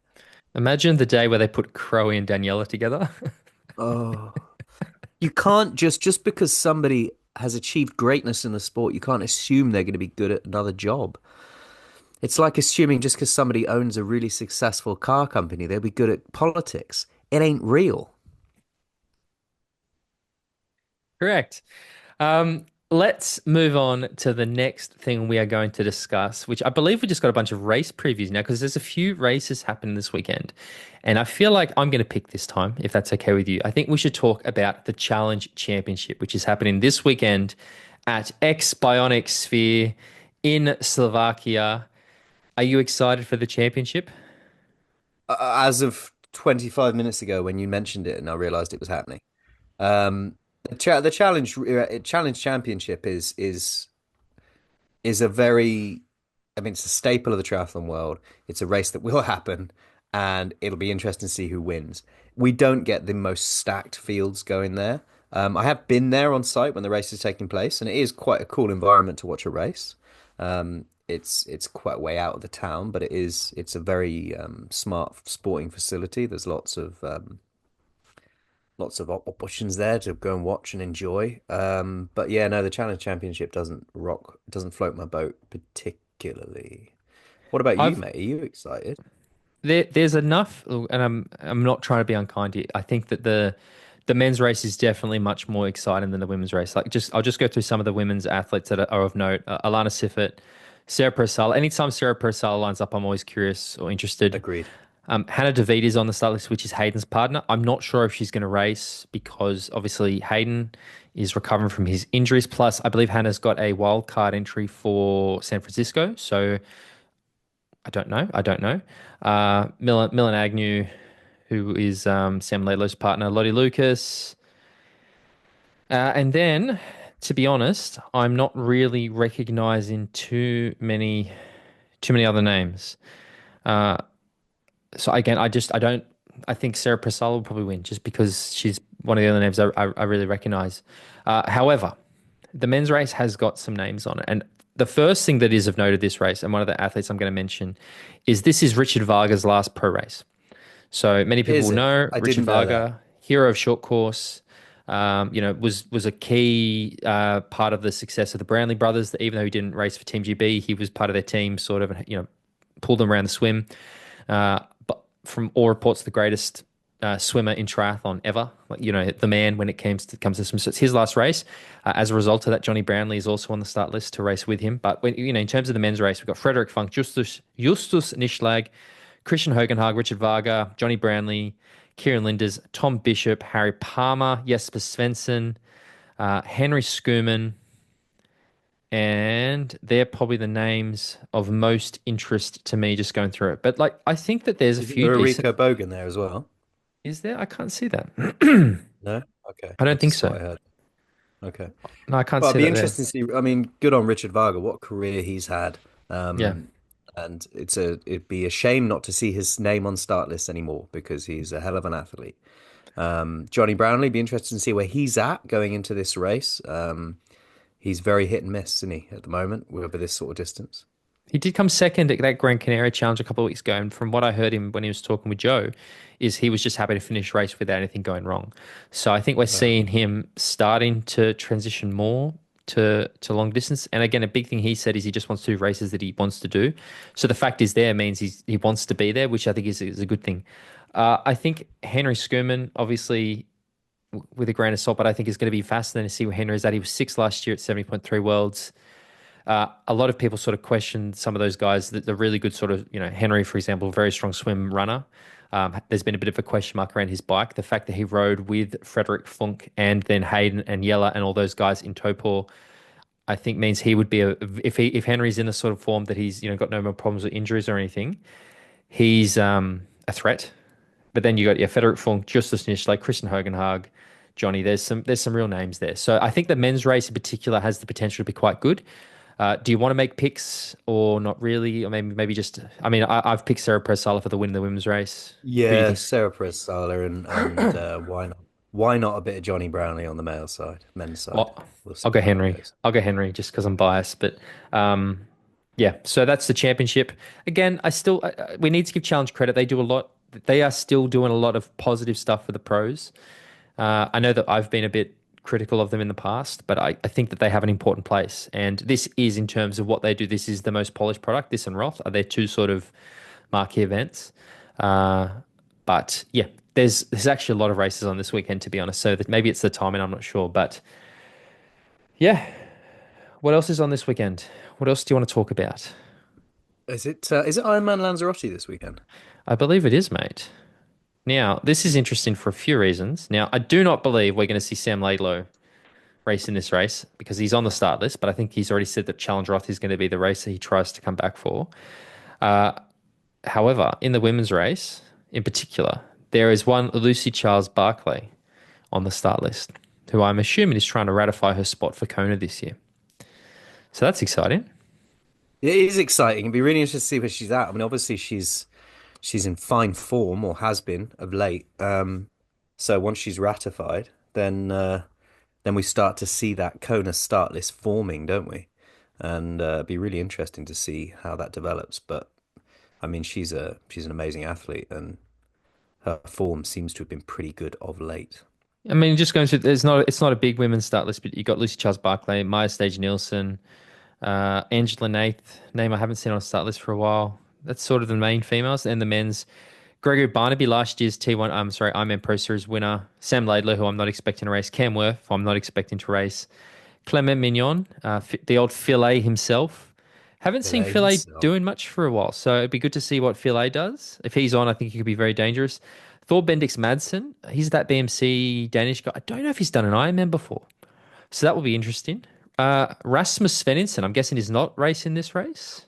S1: imagine the day where they put Crowe and Daniela together.
S2: Oh, you can't just because somebody has achieved greatness in the sport, you can't assume they're going to be good at another job. It's like assuming just because somebody owns a really successful car company, they'll be good at politics. It ain't real.
S1: Correct. Let's move on to the next thing we are going to discuss, which I believe we just got a bunch of race previews now because there's a few races happening this weekend. And I feel like I'm going to pick this time, if that's okay with you. I think we should talk about the Challenge Championship, which is happening this weekend at Bionic Sphere in Slovakia. Are you excited for the championship?
S2: As of 25 minutes ago, when you mentioned it, and I realized it was happening. The challenge championship is a very, I mean, it's a staple of the triathlon world. It's a race that will happen, and it'll be interesting to see who wins. We don't get the most stacked fields going there. I have been there on site when the race is taking place, and it is quite a cool environment to watch a race. It's quite way out of the town, but it's a very smart sporting facility. There's lots of lots of options there to go and watch and enjoy. But yeah, no, the Challenge Championship doesn't float my boat particularly. What about you,
S1: I've
S2: mate? Are you excited?
S1: there's enough, and I'm not trying to be unkind here. I think that the men's race is definitely much more exciting than the women's race. Like I'll just go through some of the women's athletes that are of note. Alana Siffert, Sarah Purcell. Anytime Sarah Purcell lines up, I'm always curious or interested.
S2: Agreed.
S1: Hannah David is on the start list, which is Hayden's partner. I'm not sure if she's going to race because obviously Hayden is recovering from his injuries. Plus, I believe Hannah's got a wild card entry for San Francisco. So I don't know. I don't know. Millen Agnew, who is Sam Laidlow's partner, Lottie Lucas. And then, to be honest, I'm not really recognizing too many other names. Uh, so again, I don't. I think Sarah Prasal will probably win just because she's one of the other names I really recognize. However, the men's race has got some names on it, and the first thing that is of note of this race, and one of the athletes I'm going to mention, is this is Richard Varga's last pro race. So many people
S2: Is
S1: will
S2: it?
S1: know
S2: I
S1: Richard
S2: didn't know that.
S1: Varga, hero of short course. Was a key part of the success of the Brownlee brothers. That even though he didn't race for Team GB, he was part of their team, sort of, pulled them around the swim. But from all reports, the greatest swimmer in triathlon ever. Like, the man when it comes to swim. So it's his last race. As a result of that, Johnny Brownlee is also on the start list to race with him. But in terms of the men's race, we've got Frederick Funk, Justus Nischlag, Christian Hogenhag, Richard Varga, Johnny Brownlee, Kieran Linders, Tom Bishop, Harry Palmer, Jesper Svensson, Henry Skuman, and they're probably the names of most interest to me just going through it. But like, I think that there's a
S2: Isn't
S1: few
S2: there a
S1: decent.
S2: Rico Bogan there as well?
S1: Is there? I can't see that.
S2: No? Okay.
S1: I don't
S2: I
S1: think
S2: just
S1: so.
S2: thought I heard. Okay.
S1: No, I can't
S2: Well, it'd
S1: see
S2: be
S1: that there.
S2: interesting to see. I mean, good on Richard Varga. What career he's had.
S1: Yeah.
S2: And it'd be a shame not to see his name on start lists anymore because he's a hell of an athlete. Johnny Brownlee, be interested to see where he's at going into this race. He's very hit and miss, isn't he, at the moment, over this sort of distance?
S1: He did come second at that Gran Canaria Challenge a couple of weeks ago, and from what I heard him when he was talking with Joe, is he was just happy to finish race without anything going wrong. So I think we're
S2: Wow.
S1: seeing him starting to transition more to long distance. And again, a big thing he said is he just wants to do races that he wants to do. So the fact is there means he wants to be there, which I think is a good thing. I think Henry Schumann, obviously with a grain of salt, but I think it's going to be fascinating to see where Henry is at. He was sixth last year at 70.3 Worlds. A lot of people sort of question some of those guys, the really good sort of, Henry, for example, very strong swim runner. There's been a bit of a question mark around his bike. The fact that he rode with Frederick Funk and then Hayden and Yella and all those guys in Topor, I think means he would be if Henry's in the sort of form that he's, got no more problems or injuries or anything, he's a threat. But then you got Frederick Funk, Justus Nish, like Christian Hogenhag, Johnny. There's some real names there. So I think the men's race in particular has the potential to be quite good. Do you want to make picks or not really? Or maybe just, I mean, I've picked Sarah Pressala for the win in the women's race. Who do you
S2: Yeah,
S1: think?
S2: Sarah Sala and why not? Why not a bit of Johnny Brownlee on the male side, men's side?
S1: Well,
S2: We'll see
S1: I'll go
S2: how that
S1: Henry.
S2: goes.
S1: I'll go Henry just because I'm biased. But yeah, so that's the championship. Again, we need to give Challenge credit. They do a lot. They are still doing a lot of positive stuff for the pros. I know that I've been a bit critical of them in the past, but I think that they have an important place. And this is, in terms of what they do, this is the most polished product. This and Roth are their two sort of marquee events. Uh, but yeah, there's actually a lot of races on this weekend, to be honest. So that maybe it's the timing, I'm not sure. But yeah, what else is on this weekend? What else do you want to talk about?
S2: Is it Ironman Lanzarote this weekend?
S1: I believe it is, mate. Now, this is interesting for a few reasons. Now, I do not believe we're going to see Sam Laidlow race in this race because he's on the start list, but I think he's already said that Challenge Roth is going to be the race that he tries to come back for. Uh, However, in the women's race in particular, there is one Lucy Charles-Barclay on the start list, who I'm assuming is trying to ratify her spot for Kona this year. So that's exciting.
S2: It is exciting. It'd be really interesting to see where she's at. I mean, obviously she's in fine form or has been of late. So once she's ratified, then we start to see that Kona start list forming, don't we? And it'd be really interesting to see how that develops. But I mean, she's an amazing athlete, and her form seems to have been pretty good of late.
S1: I mean, just going through, it's not a big women's start list, but you got Lucy Charles-Barclay, Maya Stage-Nielsen, Angela Nath, name I haven't seen on a start list for a while. That's sort of the main females. And the men's, Gregory Barnaby, last year's T1, I'm sorry, Ironman Pro Series winner. Sam Laidler, who I'm not expecting to race. Cam Worth, who I'm not expecting to race. Clement Mignon, the old Filet himself. Haven't seen
S2: Delay
S1: Filet
S2: himself.
S1: doing much for a while, so it'd be good to see what Filet does. If he's on, I think he could be very dangerous. Thor Bendix Madsen, he's that BMC Danish guy. I don't know if he's done an Ironman before, so that will be interesting. Rasmus Svenningsen, I'm guessing he's not racing this race.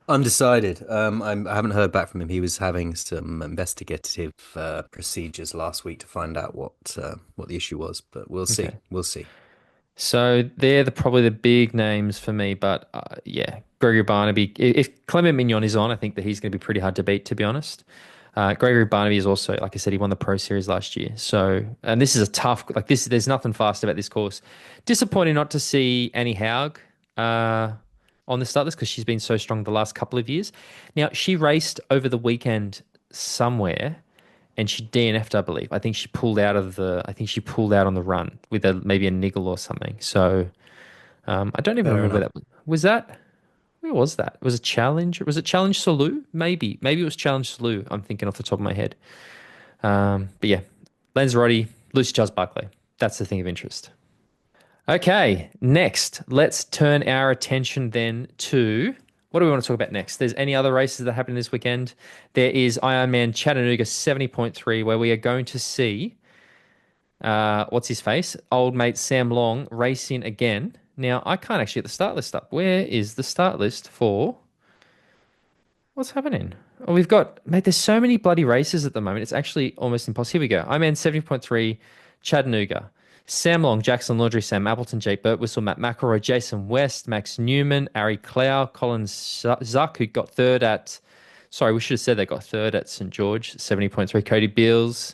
S2: Undecided. I haven't heard back from him. He was having some investigative procedures last week to find out what the issue was, but we'll see.
S1: Okay.
S2: We'll see.
S1: So they're probably the big names for me, but yeah, Gregory Barnaby. If Clement Mignon is on, I think that he's going to be pretty hard to beat, to be honest. Gregory Barnaby is also, like I said, he won the Pro Series last year. So, and this is a tough, like this. There's nothing fast about this course. Disappointing not to see Annie Haug uh, on the start list because she's been so strong the last couple of years. Now she raced over the weekend somewhere and she DNF'd, I believe. I think she pulled out of the. I think she pulled out on the run with maybe a niggle or something. So I don't even
S2: Fair
S1: remember
S2: enough.
S1: that. Was that? Where was that? Was it Challenge? Was it Challenge Salou? Maybe it was Challenge Salou. I'm thinking off the top of my head. But yeah, Lanzarote, Lucy Charles Barclay. That's the thing of interest. Okay, next, let's turn our attention then to what do we want to talk about next? There's any other races that happen this weekend? There is Ironman Chattanooga 70.3, where we are going to see what's his face? Old mate Sam Long racing again. Now, I can't actually get the start list up. Where is the start list for what's happening? Oh, we've got, mate, there's so many bloody races at the moment. It's actually almost impossible. Here we go. I'm in 70.3, Chattanooga. Sam Long, Jackson Laundry, Sam Appleton, Jake Birtwhistle, Matt McElroy, Jason West, Max Newman, Ari Clow, Colin Zuck, who got third at, sorry, we should have said they got third at St. George, 70.3, Cody Beals.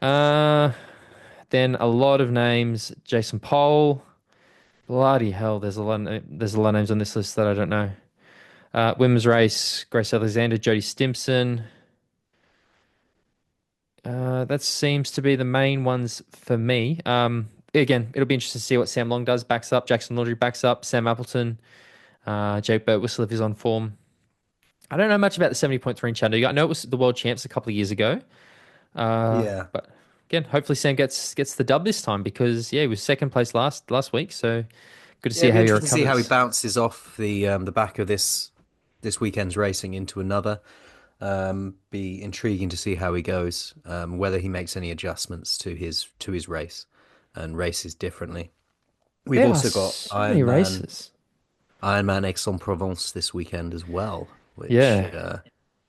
S1: Uh, then a lot of names, Jason Pohl. Bloody hell, there's a lot of names on this list that I don't know. Women's race, Grace Alexander, Jodie Stimpson. That seems to be the main ones for me. Again, it'll be interesting to see what Sam Long does. Backs up, Jackson Laundry backs up, Sam Appleton, Jake Birtwhistle if he's on form. I don't know much about the 70.3 in Chattanooga. I know it was the world champs a couple of years ago.
S2: Yeah.
S1: But again, hopefully Sam gets the dub this time because yeah, he was second place last week. So good to
S2: Yeah,
S1: see
S2: it'd be
S1: how he
S2: interesting to see how he
S1: recovers.
S2: bounces off the back of this weekend's racing into another. Be intriguing to see how he goes, whether he makes any adjustments to his race and races differently. We've
S1: There are
S2: also got
S1: so many races.
S2: Ironman Aix-en-Provence this weekend as well, which
S1: Yeah.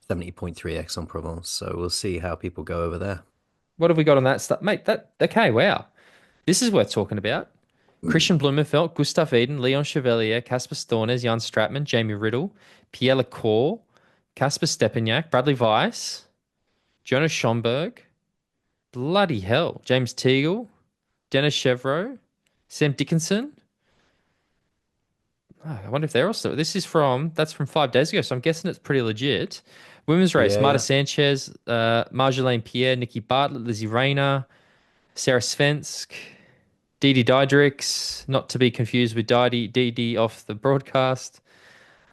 S2: 70.3 Aix-en-Provence. So we'll see how people go over there.
S1: What have we got on that stuff? Mate, that okay, wow. This is worth talking about. Christian Blumenfeld, Gustav Eden, Leon Chevalier, Casper Stornes, Jan Stratman, Jamie Riddle, Pierre Lecour, Casper Stepaniak, Bradley Weiss, Jonas Schomburg, bloody hell, James Teagle, Dennis Chevrolet, Sam Dickinson. Oh, I wonder if they're also. That's from 5 days ago, so I'm guessing it's pretty legit. Women's race,
S2: Yeah,
S1: Marta
S2: yeah.
S1: Sanchez, Marjolaine Pierre, Nikki Bartlett, Lizzie Rayner, Sarah Svensk, Didi Diedrichs, not to be confused with Didi off the broadcast.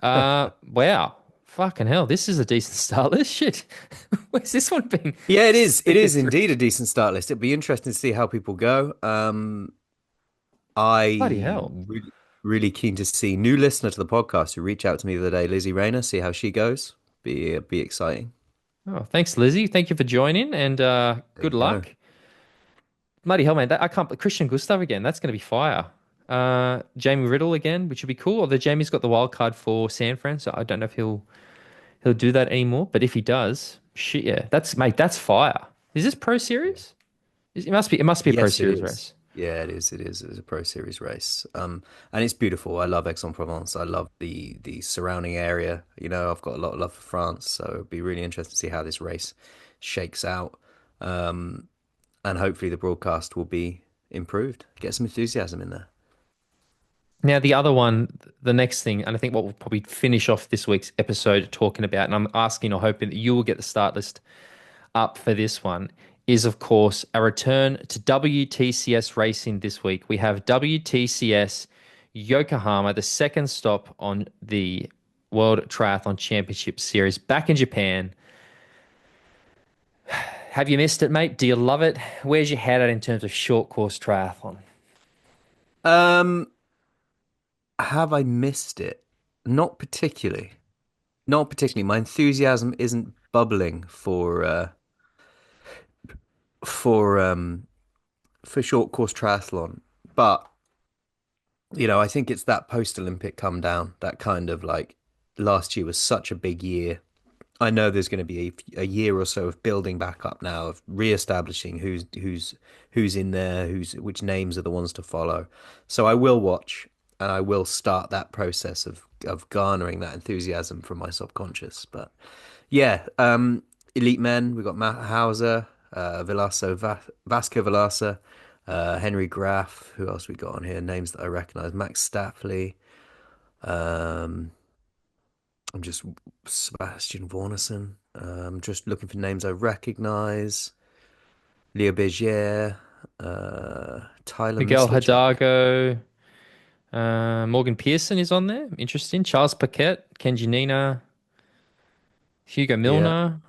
S1: Wow. Fucking hell, this is a decent start list. Shit. Where's this one been
S2: Yeah, it is. It
S1: sifted
S2: is
S1: through?
S2: indeed a decent start list. It'd be interesting to see how people go.
S1: Bloody
S2: I
S1: hell.
S2: really keen to see new listener to the podcast who reached out to me the other day, Lizzie Rayner, see how she goes. Be exciting.
S1: Oh, thanks, Lizzie. Thank you for joining and
S2: There
S1: good
S2: you go.
S1: luck. Bloody hell, man. I can't Christian Gustav again. That's gonna be fire. Jamie Riddle again, which would be cool. Although Jamie's got the wild card for San Fran, so I don't know if he'll do that anymore. But if he does, shit, yeah, that's fire. Is this Pro Series? It must be a Pro
S2: Yes, it
S1: Series
S2: is.
S1: race.
S2: Yeah, it is. It is. It's a Pro Series race. And it's beautiful. I love Aix-en-Provence. I love the surrounding area. You know, I've got a lot of love for France, so it'd be really interesting to see how this race shakes out. Um, and hopefully the broadcast will be improved. Get some enthusiasm in there.
S1: Now, the other one, the next thing, and I think what we'll probably finish off this week's episode talking about, and I'm asking or hoping that you will get the start list up for this one, is, of course, a return to WTCS racing this week. We have WTCS Yokohama, the second stop on the World Triathlon Championship Series back in Japan. Have you missed it, mate? Do you love it? Where's your head at in terms of short course triathlon?
S2: Um, have I missed it? Not particularly. Not particularly. My enthusiasm isn't bubbling for for short course triathlon. But, I think it's that post-Olympic come down, that kind of like last year was such a big year. I know there's going to be a year or so of building back up now, of re-establishing who's in there, which names are the ones to follow. So I will watch and I will start that process of garnering that enthusiasm from my subconscious. But yeah, elite men, we've got Matt Hauser, Vasco Vilasa, Henry Graff. Who else we got on here? Names that I recognize. Max Staffley. Um, I'm just Sebastian Vornerson. Just looking for names I recognize. Leo Bergier, Tyler
S1: Miguel
S2: Mislechuk.
S1: Hidalgo, Morgan Pearson is on there. Interesting. Charles Paquette, Kenji Nina, Hugo
S2: Yeah,
S1: Milner.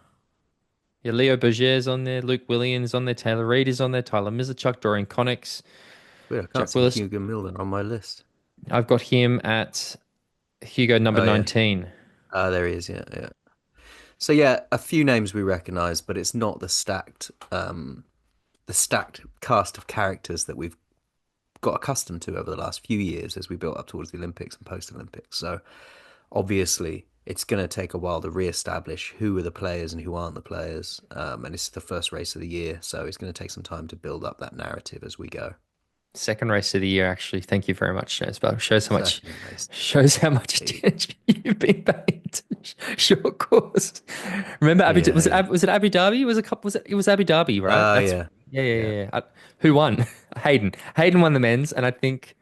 S1: Yeah, Leo Berger's on there. Luke Williams on there. Taylor Reid is on there. Tyler Mizachuk, Dorian Connex,
S2: weird. I can't
S1: Jack
S2: see
S1: Willis.
S2: Hugo Milner on my list.
S1: I've got him at Hugo number
S2: Oh yeah,
S1: 19.
S2: there he is. Yeah, yeah. So yeah, a few names we recognize, but it's not the stacked cast of characters that we've got accustomed to over the last few years as we built up towards the Olympics and post-Olympics. So obviously, it's going to take a while to re-establish who are the players and who aren't the players. And it's the first race of the year, so it's going to take some time to build up that narrative as we go.
S1: Second race of the year, actually. Thank you very much, Jesper.
S2: Second race.
S1: Shows how much
S2: Hey.
S1: attention you've been paying to short course. Remember Abu
S2: Yeah, yeah.
S1: Was it Abu Dhabi? It was Abu Dhabi, right? That's
S2: Yeah,
S1: yeah, yeah,
S2: yeah.
S1: yeah. Who won? Hayden. Hayden won the men's, and I think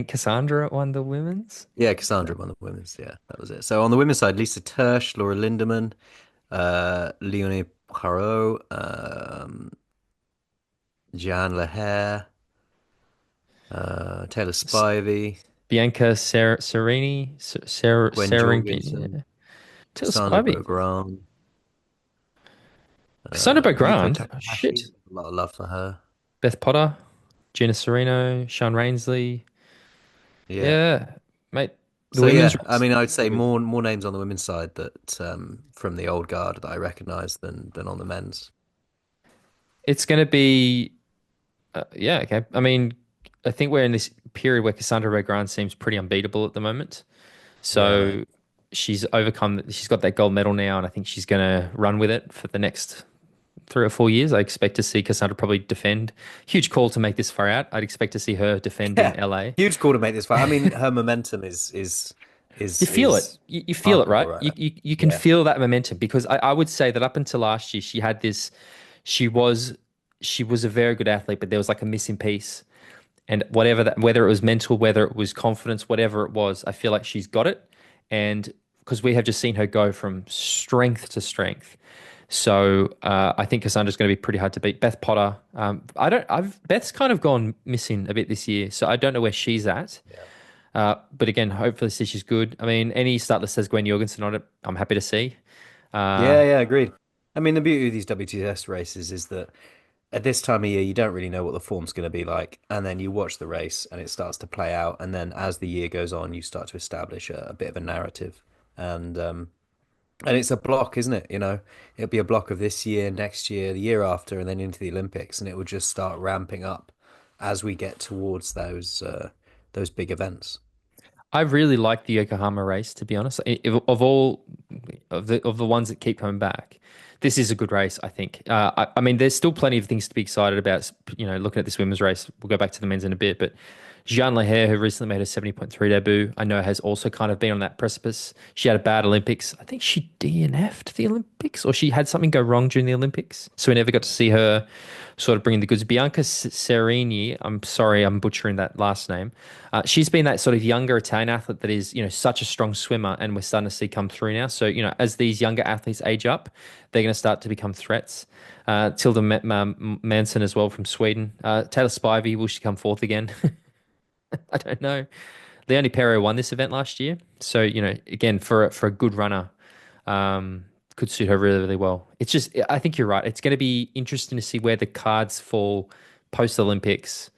S1: Cassandra won the women's.
S2: Yeah, Cassandra won the women's. Yeah, that was it. So on the women's side, Lisa Tersch, Laura Lindemann, Leonie Parot, Jeanne Leher, Taylor Spivey,
S1: Serini,
S2: Gwen
S1: Serengini.
S2: Jorgensen,
S1: Taylor
S2: Cassandra
S1: Spivey.
S2: Beaugrand,
S1: Cassandra
S2: Yuko
S1: Beaugrand. Oh,
S2: Takahashi.
S1: shit.
S2: A lot of love for her.
S1: Beth Potter, Gina Sereno, Sean Rainsley.
S2: Yeah.
S1: Yeah, mate. The
S2: So
S1: women's
S2: yeah, I
S1: race.
S2: mean, I would say more names on the women's side that from the old guard that I recognise than on the men's.
S1: It's going to be, yeah, okay. I mean, I think we're in this period where Cassandra Beaugrand seems pretty unbeatable at the moment.
S2: Yeah, I know.
S1: So she's got that gold medal now, and I think she's going to run with it for the next 3 or 4 years. I expect to see Cassandra probably defend. Huge call to make this far out. I'd expect to see her defend in
S2: Yeah,
S1: LA.
S2: huge call to make this fight. I mean, her momentum
S1: You feel it.
S2: is
S1: You feel it,
S2: remarkable
S1: right?
S2: right now.
S1: You can
S2: Yeah,
S1: feel that momentum because I would say that up until last year, she had this, she was she was a very good athlete, but there was like a missing piece. And whatever that, whether it was mental, whether it was confidence, whatever it was, I feel like she's got it. And because we have just seen her go from strength to strength. So I think Cassandra's going to be pretty hard to beat. Beth Potter, Beth's kind of gone missing a bit this year, so I don't know where she's at.
S2: yeah,
S1: But again, hopefully she's good. I mean, any start that says Gwen Jorgensen on it, I'm happy to see. Uh,
S2: yeah. Agreed. I mean, the beauty of these WTS races is that at this time of year, you don't really know what the form's going to be like, and then you watch the race and it starts to play out, and then as the year goes on, you start to establish a bit of a narrative, and it's a block, isn't it? It'll be a block of this year, next year, the year after, and then into the Olympics, and it will just start ramping up as we get towards those big events.
S1: I really like the Yokohama race, to be honest. Of all of the ones that keep coming back, this is a good race, I think. I mean, there's still plenty of things to be excited about. Looking at this women's race, we'll go back to the men's in a bit, but Jeanne Lahair, who recently made her 70.3 debut, I know has also kind of been on that precipice. She had a bad Olympics. I think she DNF'd the Olympics or she had something go wrong during the Olympics. So we never got to see her sort of bringing the goods. Bianca Serini, I'm sorry, I'm butchering that last name. She's been that sort of younger Italian athlete that is, such a strong swimmer and we're starting to see come through now. So, as these younger athletes age up, they're going to start to become threats. Tilda Manson as well from Sweden. Taylor Spivey, will she come fourth again? I don't know. Leonie Perrier won this event last year, so again for a good runner, could suit her really really well. It's just I think you're right. It's going to be interesting to see where the cards fall post Olympics,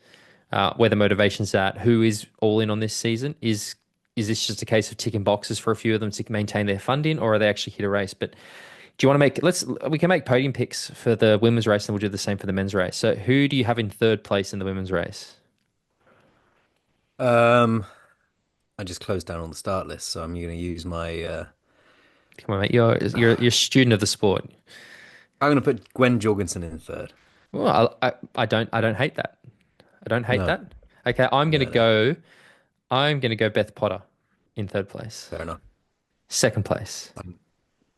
S1: where the motivation's at. Who is all in on this season? Is this just a case of ticking boxes for a few of them to maintain their funding, or are they actually here to race? But do you want to we can make podium picks for the women's race, and we'll do the same for the men's race. So who do you have in third place in the women's race?
S2: Um, I just closed down on the start list, so I'm going to use my.
S1: Come on, mate. You're a student of the sport.
S2: I'm going to put Gwen Jorgensen in third.
S1: Well, I don't hate that. I don't hate
S2: No,
S1: that. Okay,
S2: no, no.
S1: I'm gonna go Beth Potter in third place.
S2: Fair enough.
S1: Second place.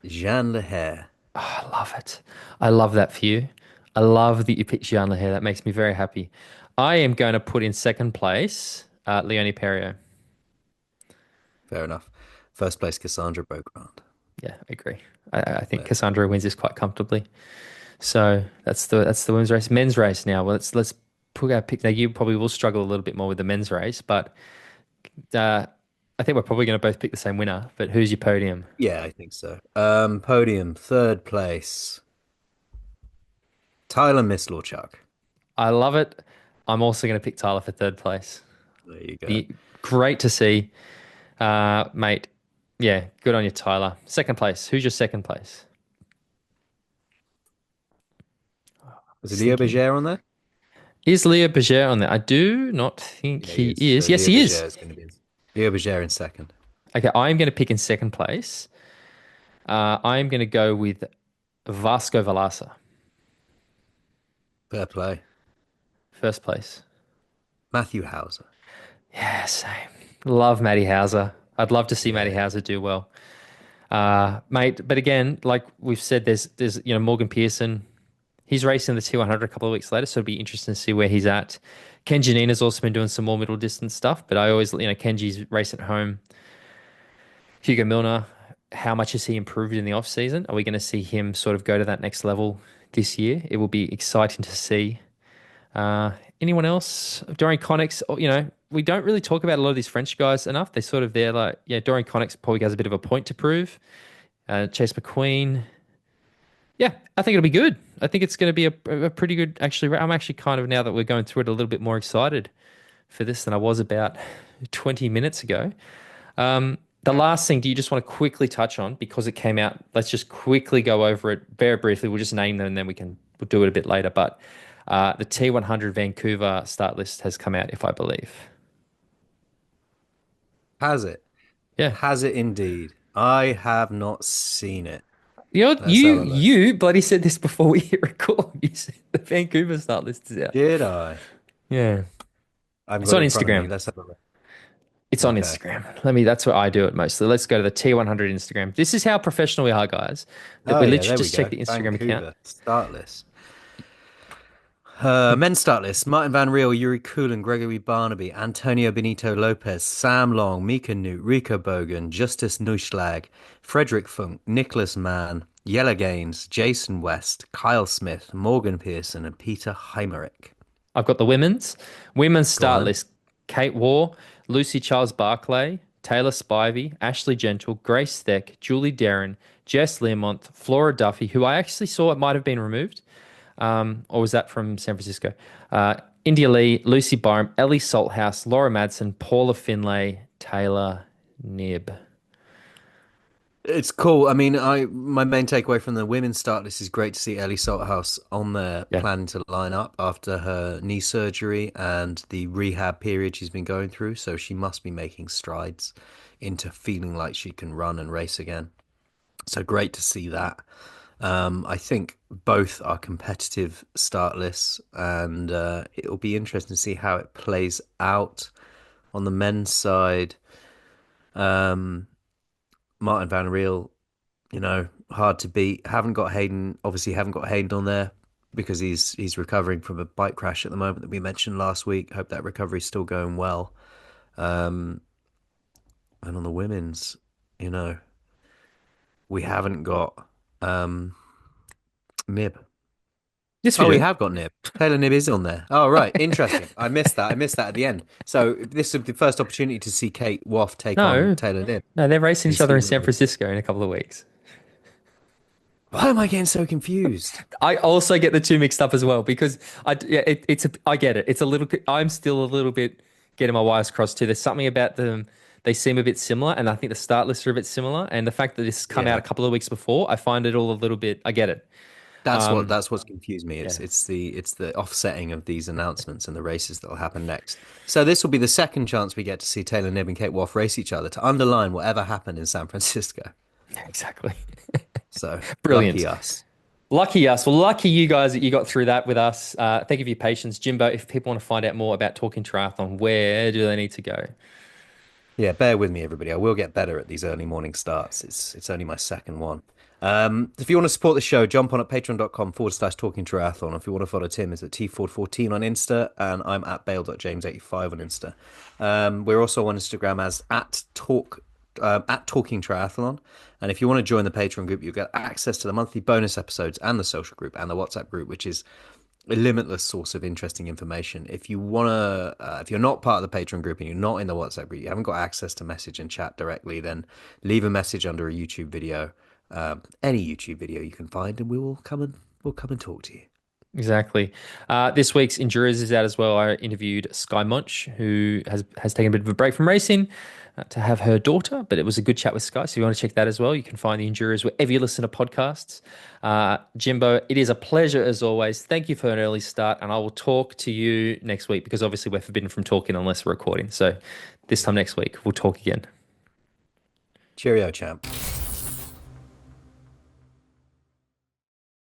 S2: Jeanne Lehair.
S1: Oh, I love it. I love that for you. I love that you picked Jean here. That makes me very happy. I am going to put in second place Leonie Perrier.
S2: Fair enough. First place, Cassandra Beaugrand.
S1: Yeah, I agree. I think
S2: But
S1: Cassandra wins this quite comfortably. So that's the women's race. Men's race now. Well, let's put our pick. Now you probably will struggle a little bit more with the men's race, but uh, I think we're probably going to both pick the same winner. But who's your podium?
S2: yeah, I think so. Podium, third place, Tyler Mislawchuk.
S1: I love it. I'm also going to pick Tyler for third place.
S2: There you go.
S1: Be great to see, mate. Yeah, good on you, Tyler. Second place. Who's your second place?
S2: Was it Leo
S1: Thinking.
S2: Berger on there?
S1: Is Leo Berger on there? I do not think
S2: Yeah, he
S1: he
S2: is. So
S1: is. Yes,
S2: Leo
S1: he
S2: Berger
S1: is.
S2: is going to be Leo Berger in second.
S1: Okay, I'm going to pick in second place. I'm going to go with Vasco Valasa,
S2: Fair play.
S1: first place.
S2: Matthew Hauser.
S1: Yeah, same. Love Matty Hauser. I'd love to see Matty
S2: Yeah.
S1: Hauser do well. Mate, but again, like we've said, there's Morgan Pearson. He's racing the T100 a couple of weeks later, so it'll be interesting to see where he's at. Ken Janina's also been doing some more middle distance stuff, but I always, Kenji's racing at home. Hugo Milner, how much has he improved in the off season? Are we going to see him sort of go to that next level this year? It will be exciting to see. Uh, Anyone else? Dorian Connex, we don't really talk about a lot of these French guys enough. They're sort of there like, yeah, Dorian Connex probably has a bit of a point to prove. Chase McQueen. Yeah, I think it'll be good. I think it's going to be a pretty good, actually. I'm actually kind of, now that we're going through it, a little bit more excited for this than I was about 20 minutes ago. The last thing, do you just want to quickly touch on because it came out? Let's just quickly go over it very briefly. We'll just name them and then we'll do it a bit later. But the T100 Vancouver start list has come out, if I believe.
S2: Has it?
S1: Yeah.
S2: Has it indeed? I have not seen it.
S1: You know,
S2: Let's
S1: you
S2: have a look.
S1: you bloody said this before we hit record. You said the Vancouver start list is out.
S2: Did I?
S1: Yeah.
S2: I've
S1: It's
S2: got
S1: on
S2: it in front of me.
S1: Instagram.
S2: Let's have a look.
S1: It's on
S2: Okay.
S1: Instagram. That's where I do it mostly. Let's go to the T100 Instagram. This is how professional we are, guys. That
S2: Oh
S1: we
S2: yeah,
S1: literally
S2: there we
S1: just check
S2: go.
S1: the Instagram account.
S2: Vancouver start list. Men's start list: Martin Van Riel, Yuri Kulin, Gregory Barnaby, Antonio Benito Lopez, Sam Long, Mika Newt, Rico Bogan, Justice Neuschlag, Frederick Funk, Nicholas Mann, Yella Gaines, Jason West, Kyle Smith, Morgan Pearson, and Peter Heimerick.
S1: I've got the women's
S2: Go on
S1: start
S2: then.
S1: list. Kate Waugh, Lucy Charles-Barclay, Taylor Spivey, Ashley Gentle, Grace Theck, Julie Darren, Jess Learmont, Flora Duffy, who I actually saw it might have been removed. Or was that from San Francisco? India Lee, Lucy Byram, Ellie Salthouse, Laura Madsen, Paula Findlay, Taylor Nibb.
S2: It's cool. I mean, I my main takeaway from the women's start list is great to see Ellie Salthouse on there
S1: Yeah.
S2: planning to line up after her knee surgery and the rehab period she's been going through. So she must be making strides into feeling like she can run and race again. So great to see that. I think both are competitive start lists, and it'll be interesting to see how it plays out. On the men's side, um, Martin Van Riel, hard to beat. Haven't got Hayden, obviously haven't got Hayden on there because he's recovering from a bike crash at the moment that we mentioned last week. Hope that recovery's still going well. Um, and on the women's, you know, we haven't got Nib.
S1: Yes, we
S2: Oh, we
S1: do.
S2: have got Nib. Taylor Nib is on there. Oh, right. Interesting. I missed that. I missed that at the end. So this is the first opportunity to see Kate Woff take on
S1: No,
S2: Taylor Nib
S1: no, they're racing
S2: and
S1: each other
S2: see
S1: in
S2: what
S1: San Francisco in a couple of weeks.
S2: why am I getting so confused?
S1: I also get the two mixed up as well because I get it. It's a little bit. I'm still a little bit getting my wires crossed too. There's something about them. They seem a bit similar, and I think the start lists are a bit similar. And the fact that this has come out
S2: Yeah.
S1: a couple of weeks before, I find it all a little bit. I get it. Um,
S2: That's what's confused me.
S1: yeah,
S2: It's the offsetting of these announcements and the races that will happen next. So this will be the second chance we get to see Taylor Nib and Kate Woff race each other to underline whatever happened in San Francisco.
S1: exactly.
S2: So
S1: Brilliant.
S2: lucky us.
S1: Lucky us. Well, lucky you guys that you got through that with us. Thank you for your patience, Jimbo. If people want to find out more about Talking Triathlon, where do they need to go?
S2: Yeah, bear with me, everybody. I will get better at these early morning starts. It's only my second one. If you want to support the show, jump on at patreon.com/talking triathlon. If you want to follow Tim, it's at tford14 on Insta, and I'm at bale.james85 on Insta. We're also on Instagram as at talking triathlon. And if you want to join the Patreon group, you'll get access to the monthly bonus episodes and the social group and the WhatsApp group, which is a limitless source of interesting information. If you want to, if you're not part of the Patreon group and you're not in the WhatsApp group, you haven't got access to message and chat directly, then leave a message under a YouTube video, any YouTube video you can find, and we'll come and talk to you.
S1: Exactly. This week's Endurers is out as well. I interviewed Sky Munch, who has taken a bit of a break from racing to have her daughter, but it was a good chat with Sky. So if you want to check that as well, you can find the Endurers wherever you listen to podcasts. Jimbo, it is a pleasure as always. Thank you for an early start, and I will talk to you next week because obviously we're forbidden from talking unless we're recording. So this time next week, we'll talk again.
S2: Cheerio, champ.